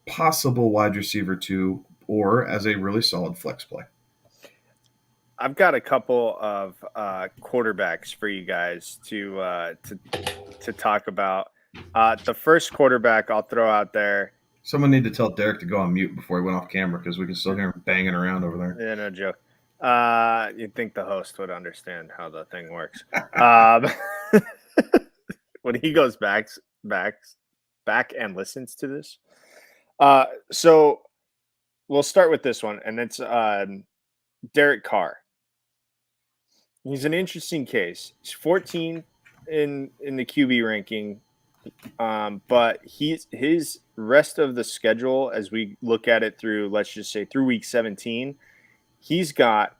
possible wide receiver 2 or as a really solid flex play.
I've got a couple of quarterbacks for you guys to talk about. The first quarterback I'll throw out there.
Someone need to tell Derek to go on mute before he went off camera because we can still hear him banging around over there.
Yeah, no joke. You'd think the host would understand how the thing works. When he goes back and listens to this. So we'll start with this one, and it's Derek Carr. He's an interesting case. He's 14 in the QB ranking, but his rest of the schedule, as we look at it through, let's just say through week 17, he's got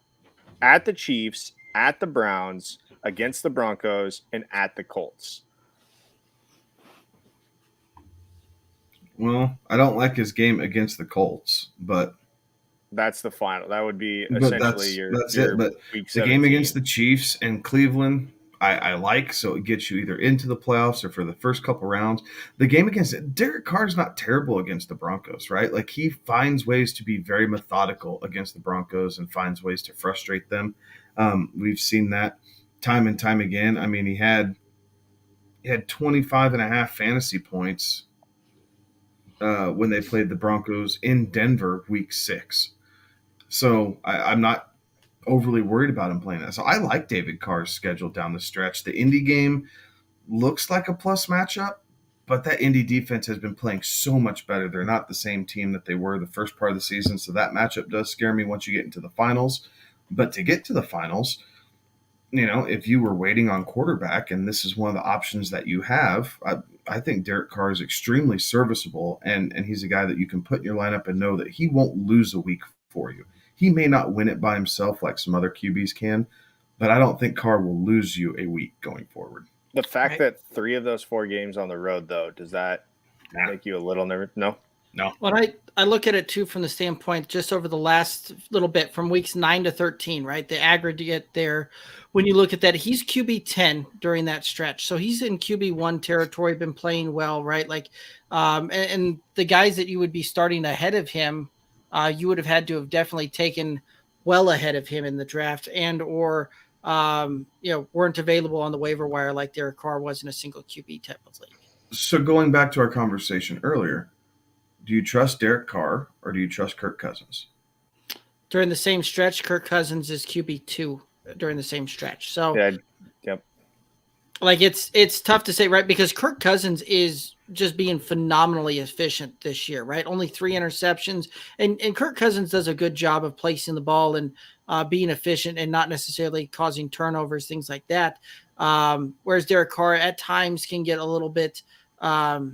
at the Chiefs, at the Browns, against the Broncos, and at the Colts.
Well, I don't like his game against the Colts, but
that's the final. That would be essentially your
it. But
week 17.
The game against the Chiefs and Cleveland, I like, so it gets you either into the playoffs or for the first couple rounds. The game against Derek Carr's not terrible against the Broncos, right? Like he finds ways to be very methodical against the Broncos and finds ways to frustrate them. We've seen that time and time again. I mean, he had 25.5 fantasy points when they played the Broncos in Denver week 6. So I'm not overly worried about him playing that. So I like David Carr's schedule down the stretch. The Indy game looks like a plus matchup, but that Indy defense has been playing so much better. They're not the same team that they were the first part of the season, so that matchup does scare me once you get into the finals. But to get to the finals, if you were waiting on quarterback and this is one of the options that you have, I think Derek Carr is extremely serviceable, and he's a guy that you can put in your lineup and know that he won't lose a week for you. He may not win it by himself like some other QBs can, but I don't think Carr will lose you a week going forward.
The fact that 3 of those 4 games on the road, though, does that make you a little nervous? No.
Well, I look at it, too, from the standpoint just over the last little bit from weeks 9 to 13, right? The aggregate there, when you look at that, he's QB 10 during that stretch. So he's in QB 1 territory, been playing well, right? Like, and the guys that you would be starting ahead of him, you would have had to have definitely taken well ahead of him in the draft or weren't available on the waiver wire like Derek Carr was in a single QB type of league.
So going back to our conversation earlier, do you trust Derek Carr or do you trust Kirk Cousins?
During the same stretch, Kirk Cousins is QB2 during the same stretch. So,
yep.
Like it's tough to say, right? Because Kirk Cousins is just being phenomenally efficient this year, right? Only 3 interceptions, and Kirk Cousins does a good job of placing the ball and being efficient and not necessarily causing turnovers, things like that. Whereas Derek Carr at times can get a little bit, get a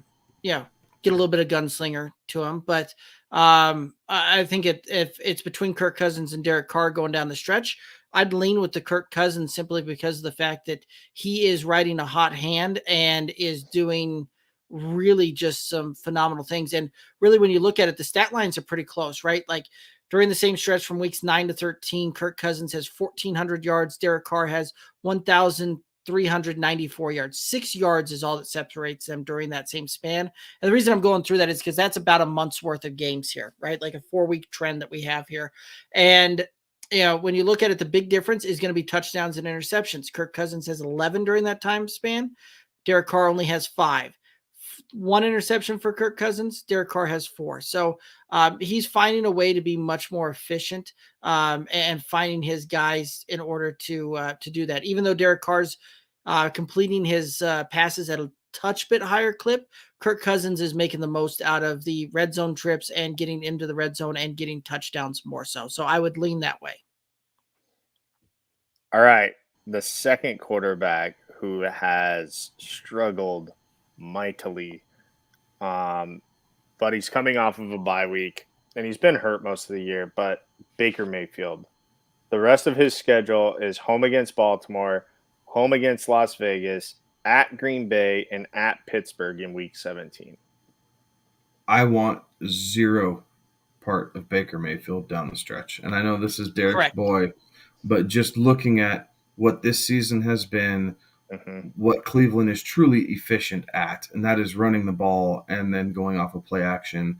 little bit of gunslinger to him. But I think if it's between Kirk Cousins and Derek Carr going down the stretch, I'd lean with the Kirk Cousins simply because of the fact that he is riding a hot hand and is doing really just some phenomenal things. And really, when you look at it, the stat lines are pretty close, right? Like during the same stretch from weeks 9 to 13, Kirk Cousins has 1,400 yards. Derek Carr has 1,394 yards. 6 yards is all that separates them during that same span. And the reason I'm going through that is because that's about a month's worth of games here, right? Like a 4-week trend that we have here. And when you look at it, the big difference is going to be touchdowns and interceptions. Kirk Cousins has 11 during that time span. Derek Carr only has 5. 1 interception for Kirk Cousins. Derek Carr has 4. So he's finding a way to be much more efficient and finding his guys in order to do that. Even though Derek Carr's completing his passes at a touch bit higher clip, Kirk Cousins is making the most out of the red zone trips and getting into the red zone and getting touchdowns more so. So I would lean that way.
All right. The second quarterback who has struggled mightily, but he's coming off of a bye week and he's been hurt most of the year, but Baker Mayfield. The rest of his schedule is home against Baltimore, home against Las Vegas, at Green Bay, and at Pittsburgh in week 17.
I want 0 part of Baker Mayfield down the stretch. And I know this is Derek's
Correct.
boy, but just looking at what this season has been, what Cleveland is truly efficient at, and that is running the ball and then going off of play action.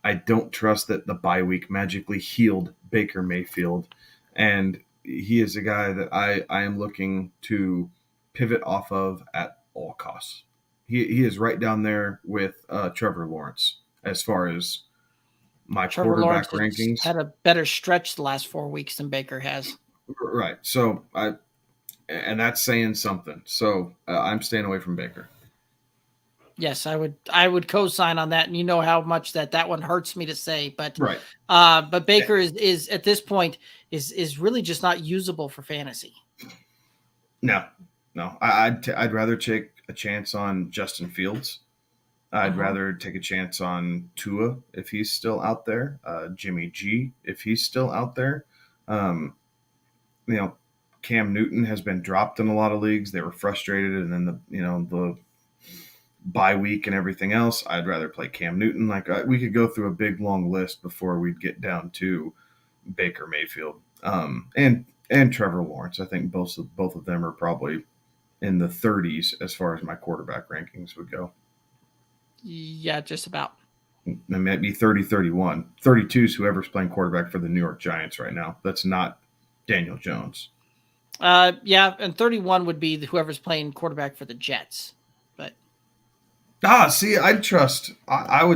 I don't trust that the bye week magically healed Baker Mayfield. And he is a guy that I am looking to pivot off of at all costs. He is right down there with Trevor Lawrence as far as my
Trevor
quarterback
Lawrence
rankings.
Had a better stretch the last 4 weeks than Baker has.
Right. So and that's saying something. So I'm staying away from Baker.
Yes, I would co-sign on that, and you know how much that one hurts me to say, but
right.
But Baker is at this point is really just not usable for fantasy.
No. I'd rather take a chance on Justin Fields. I'd rather take a chance on Tua if he's still out there. Jimmy G if he's still out there. Cam Newton has been dropped in a lot of leagues. They were frustrated, and then the bye week and everything else. I'd rather play Cam Newton. We could go through a big long list before we'd get down to Baker Mayfield and Trevor Lawrence. I think both of them are probably in the 30s as far as my quarterback rankings would go.
Yeah, just about.
It might be 30, 31. 32 is whoever's playing quarterback for the New York Giants right now. That's not Daniel Jones.
Yeah, and 31 would be whoever's playing quarterback for the Jets. But
see, I would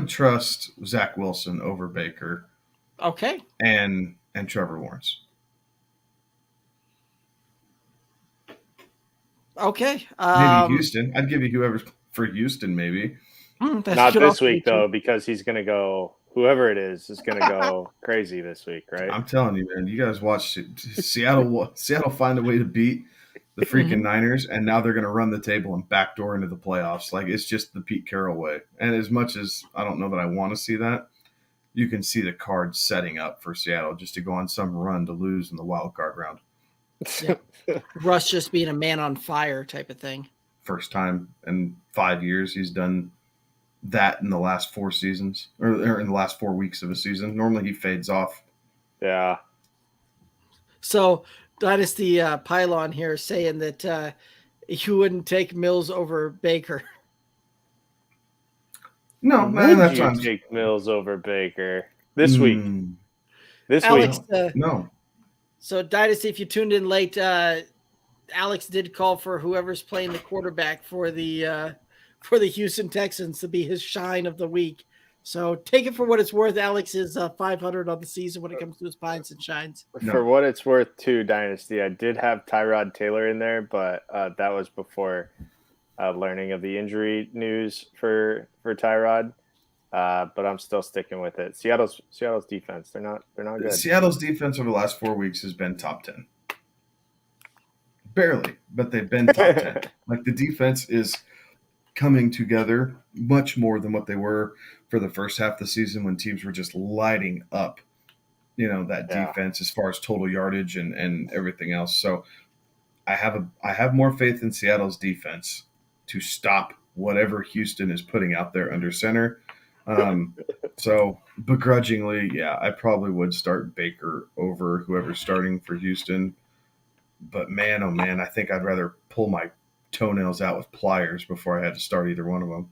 trust Zach Wilson over Baker.
Okay.
And Trevor Lawrence.
Okay.
Maybe Houston. I'd give you whoever's for Houston, maybe.
Not this week, though, because he's going to go – whoever it is going to go crazy this week, right?
I'm telling you, man. You guys watch Seattle find a way to beat the freaking Niners, and now they're going to run the table and backdoor into the playoffs. It's just the Pete Carroll way. And as much as I don't know that I want to see that, you can see the cards setting up for Seattle just to go on some run to lose in the wild card round.
Yeah. Russ just being a man on fire type of thing.
First time in 5 years he's done that in the last 4 seasons or in the last 4 weeks of a season. Normally he fades off.
Yeah.
So Dynasty Pylon here saying that you wouldn't take Mills over Baker.
No,
would you take Mills over Baker this week? This
Alex,
week?
No.
So Dynasty, if you tuned in late, Alex did call for whoever's playing the quarterback for the Houston Texans to be his shine of the week. So take it for what it's worth. Alex is 500 on the season when it comes to his pines and shines.
For what it's worth, too, Dynasty, I did have Tyrod Taylor in there, but that was before learning of the injury news for Tyrod. But I'm still sticking with it. Seattle's defense, they're not good.
Seattle's defense over the last 4 weeks has been top 10. Barely, but they've been top 10. Like, the defense is coming together much more than what they were for the first half of the season when teams were just lighting up, that defense as far as total yardage and everything else. So I have more faith in Seattle's defense to stop whatever Houston is putting out there under center. So begrudgingly, yeah, I probably would start Baker over whoever's starting for Houston. But man, oh man, I think I'd rather pull my toenails out with pliers before I had to start either one of them.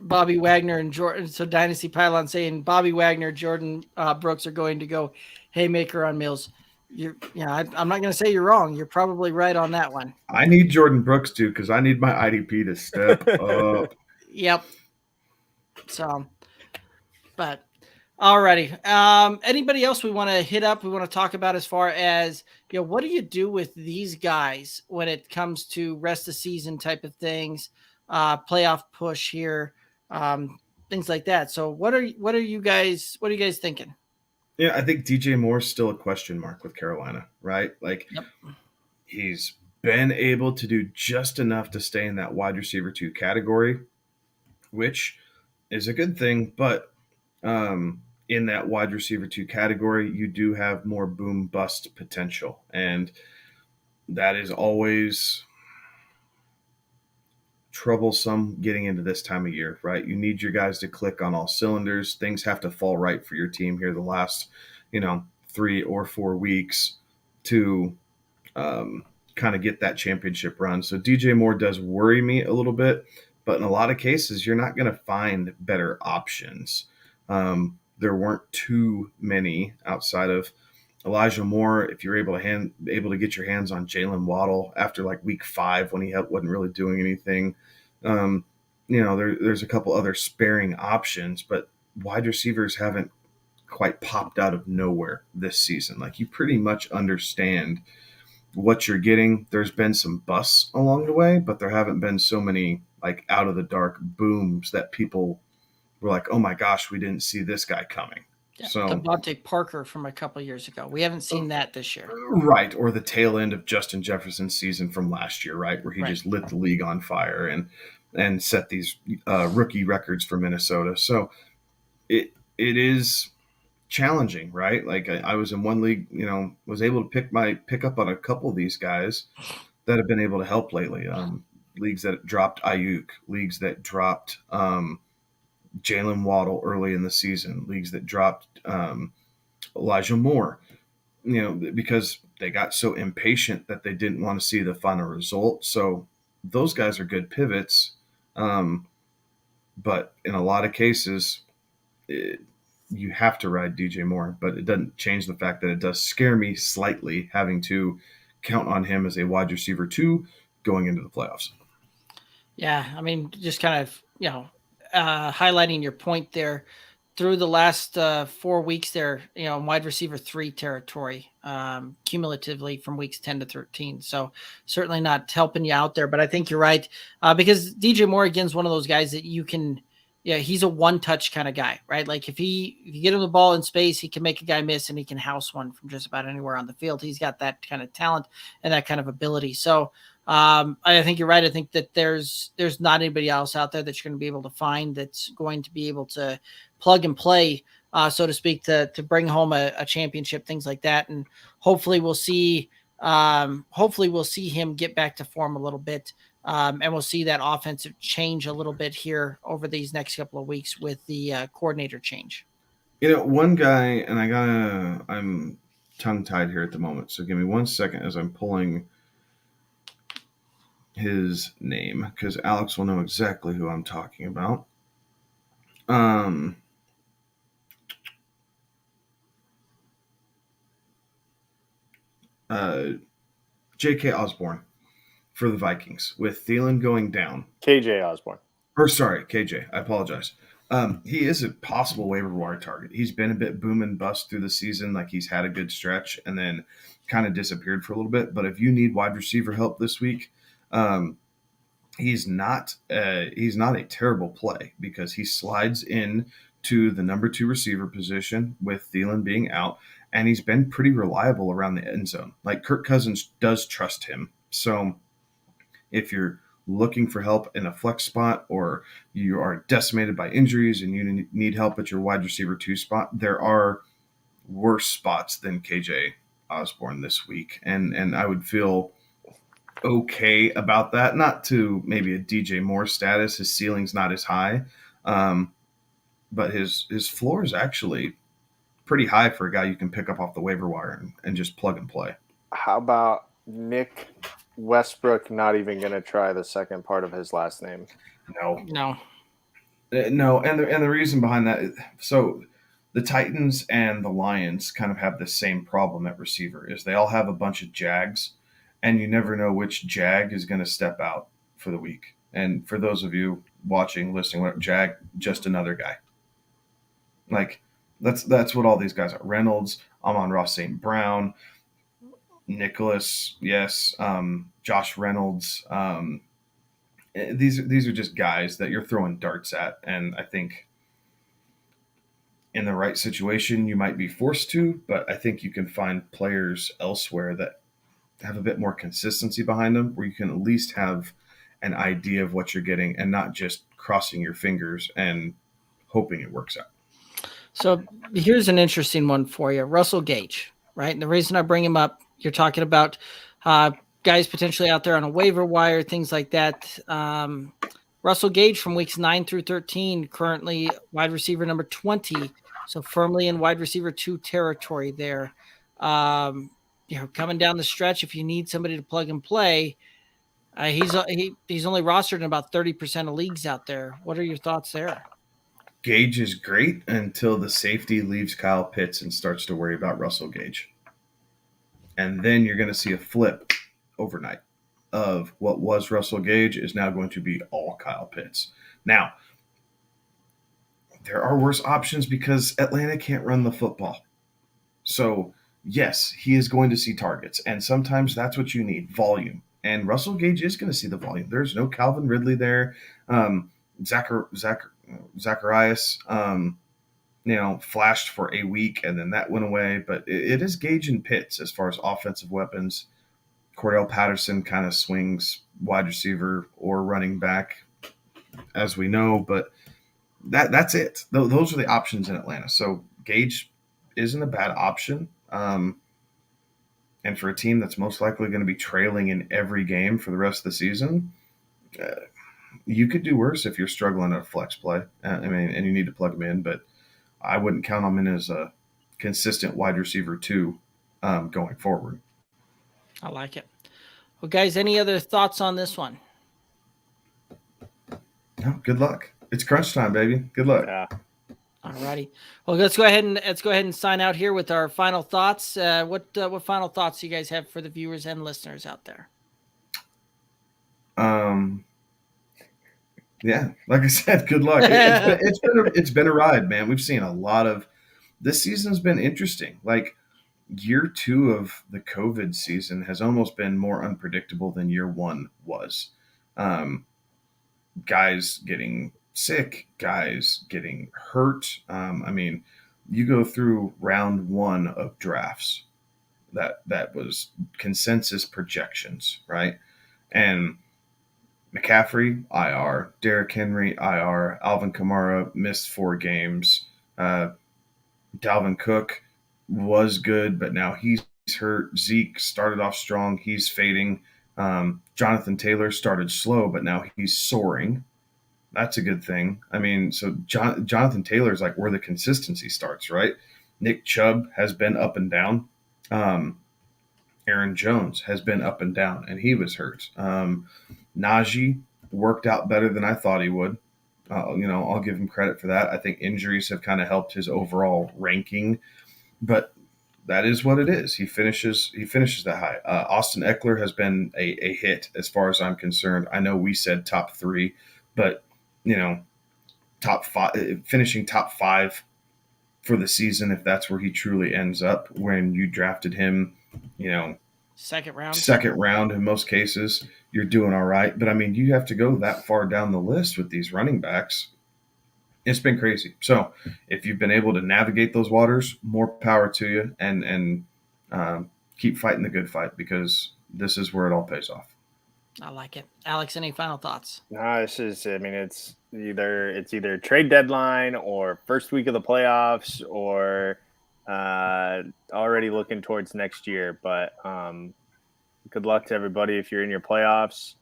Bobby Wagner and Jordan. So Dynasty Pylon saying Bobby Wagner, Jordan Brooks are going to go haymaker on Mills. I'm not going to say you're wrong. You're probably right on that one.
I need Jordan Brooks too because I need my IDP to step up.
Yep. So, but alrighty. Anybody else we want to hit up? We want to talk about as far as what do you do with these guys when it comes to rest of season type of things, playoff push here, things like that. So, what are you guys thinking?
Yeah, I think DJ Moore's still a question mark with Carolina, right? Like, he's been able to do just enough to stay in that wide receiver 2 category, which is a good thing. But in that wide receiver 2 category, you do have more boom bust potential. And that is always troublesome getting into this time of year, right? You need your guys to click on all cylinders. Things have to fall right for your team here the last, 3 or 4 weeks to kind of get that championship run. So DJ Moore does worry me a little bit, but in a lot of cases, you're not going to find better options. There weren't too many outside of Elijah Moore. If you're able to get your hands on Jalen Waddle after like week 5 when he wasn't really doing anything, there's a couple other sparing options, but wide receivers haven't quite popped out of nowhere this season. Like, you pretty much understand what you're getting. There's been some busts along the way, but there haven't been so many like out of the dark booms that people were like, oh my gosh, we didn't see this guy coming.
Yeah,
so
Devonta Parker from a couple of years ago. We haven't seen that this year.
Right. Or the tail end of Justin Jefferson's season from last year, right? Where he just lit the league on fire and set these rookie records for Minnesota. So it is challenging, right? Like, I was in one league, was able to pick up on a couple of these guys that have been able to help lately. Leagues that dropped Ayuk, leagues that dropped Jalen Waddle early in the season, leagues that dropped Elijah Moore, because they got so impatient that they didn't want to see the final result. So those guys are good pivots. But in a lot of cases, you have to ride DJ Moore, but it doesn't change the fact that it does scare me slightly having to count on him as a wide receiver 2 going into the playoffs.
Yeah, I mean, just kind of, highlighting your point there. Through the last 4 weeks there, in wide receiver 3 territory, cumulatively from weeks 10 to 13. So certainly not helping you out there, but I think you're right. Because DJ Moore, again, is one of those guys that you can, he's a one-touch kind of guy, right? Like, if you get him the ball in space, he can make a guy miss and he can house one from just about anywhere on the field. He's got that kind of talent and that kind of ability. So I think you're right. I think that there's not anybody else out there that you're going to be able to find that's going to be able to plug and play, so to speak, to bring home a championship, things like that. And hopefully we'll see him get back to form a little bit. And we'll see that offensive change a little bit here over these next couple of weeks with the coordinator change.
One guy, and I'm tongue-tied here at the moment, so give me 1 second as I'm pulling his name, because Alex will know exactly who I'm talking about. J.K. Osborne for the Vikings with Thielen going down.
KJ Osborne.
KJ. I apologize. He is a possible waiver wire target. He's been a bit boom and bust through the season. Like he's had a good stretch and then kind of disappeared for a little bit. But if you need wide receiver help this week, he's not a terrible play because he slides in to the number 2 receiver position with Thielen being out, and he's been pretty reliable around the end zone. Like Kirk Cousins does trust him. So if you're looking for help in a flex spot or you are decimated by injuries and you need help at your wide receiver 2 spot, there are worse spots than KJ Osborne this week. And I would feel okay about that. Not to maybe a DJ Moore status. His ceiling's not as high. But his floor is actually pretty high for a guy you can pick up off the waiver wire and just plug and play.
How about Nick Westbrook not even going to try the second part of his last name?
No.
And the reason behind that is, so the Titans and the Lions kind of have the same problem at receiver is they all have a bunch of Jags, and you never know which Jag is going to step out for the week. And for those of you watching, listening, Jag, just another guy. Like that's what all these guys are. Reynolds, Amon-Ra St. Brown, Nicholas, yes, Josh Reynolds. These are just guys that you're throwing darts at, and I think in the right situation you might be forced to, but I think you can find players elsewhere that have a bit more consistency behind them, where you can at least have an idea of what you're getting and not just crossing your fingers and hoping it works out.
So here's an interesting one for you. Russell Gage, right? And the reason I bring him up, you're talking about guys potentially out there on a waiver wire, things like that. Russell Gage from weeks 9 through 13, currently wide receiver number 20. So firmly in wide receiver 2 territory there. Coming down the stretch, if you need somebody to plug and play, he's only rostered in about 30% of leagues out there. What are your thoughts there?
Gage is great until the safety leaves Kyle Pitts and starts to worry about Russell Gage. And then you're going to see a flip overnight of what was Russell Gage is now going to be all Kyle Pitts. Now, there are worse options because Atlanta can't run the football. So, yes, he is going to see targets. And sometimes that's what you need, volume. And Russell Gage is going to see the volume. There's no Calvin Ridley there. Zacharias, flashed for a week and then that went away. But it is Gage and Pitts as far as offensive weapons. Cordell Patterson kind of swings wide receiver or running back, as we know. But that's it. Those are the options in Atlanta. So Gage isn't a bad option. And for a team that's most likely going to be trailing in every game for the rest of the season, you could do worse if you're struggling at a flex play. And you need to plug him in, but I wouldn't count him in as a consistent wide receiver 2 going forward.
I like it. Well, guys, any other thoughts on this one?
No, good luck. It's crunch time, baby. Good luck.
Yeah.
All righty. Well, let's go ahead and sign out here with our final thoughts. What final thoughts do you guys have for the viewers and listeners out there?
Yeah, like I said, good luck. It's been a ride, man. We've seen a lot of this season's been interesting. Like year 2 of the COVID season has almost been more unpredictable than year 1 was. Guys getting sick, guys getting hurt. You go through round 1 of drafts. That was consensus projections, right? And McCaffrey, IR. Derrick Henry, IR. Alvin Kamara missed 4 games. Dalvin Cook was good, but now he's hurt. Zeke started off strong. He's fading. Jonathan Taylor started slow, but now he's soaring. That's a good thing. So Jonathan Taylor is like where the consistency starts, right? Nick Chubb has been up and down. Aaron Jones has been up and down, and he was hurt. Najee worked out better than I thought he would. I'll give him credit for that. I think injuries have kind of helped his overall ranking, but that is what it is. He finishes that high. Austin Eckler has been a hit as far as I'm concerned. I know we said top 3, but top 5, finishing top 5 for the season, if that's where he truly ends up. When you drafted him,
second round
in most cases, you're doing all right. But I mean, you have to go that far down the list with these running backs. It's been crazy. So if you've been able to navigate those waters, more power to you, and keep fighting the good fight, because this is where it all pays off.
I like it. Alex, any final thoughts?
No, it's either trade deadline or first week of the playoffs or already looking towards next year. But good luck to everybody if you're in your playoffs.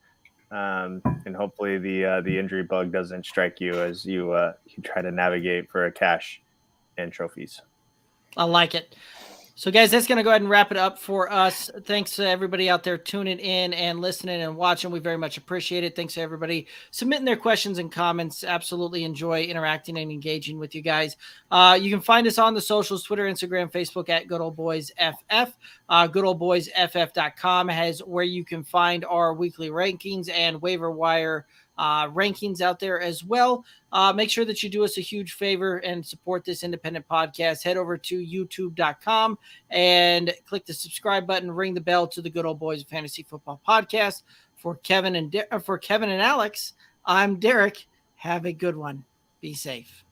And hopefully the injury bug doesn't strike you as you try to navigate for a cash and trophies.
I like it. So, guys, that's going to go ahead and wrap it up for us. Thanks to everybody out there tuning in and listening and watching. We very much appreciate it. Thanks to everybody submitting their questions and comments. Absolutely enjoy interacting and engaging with you guys. You can find us on the socials, Twitter, Instagram, Facebook at Good Old Boys FF. GoodOldBoysFF.com has where you can find our weekly rankings and waiver wire rankings out there as well. Make sure that you do us a huge favor and support this independent podcast. Head over to youtube.com and click the subscribe button, ring the bell to the Good Old Boys Fantasy Football Podcast. For Kevin and Alex, I'm Derek. Have a good one. Be safe.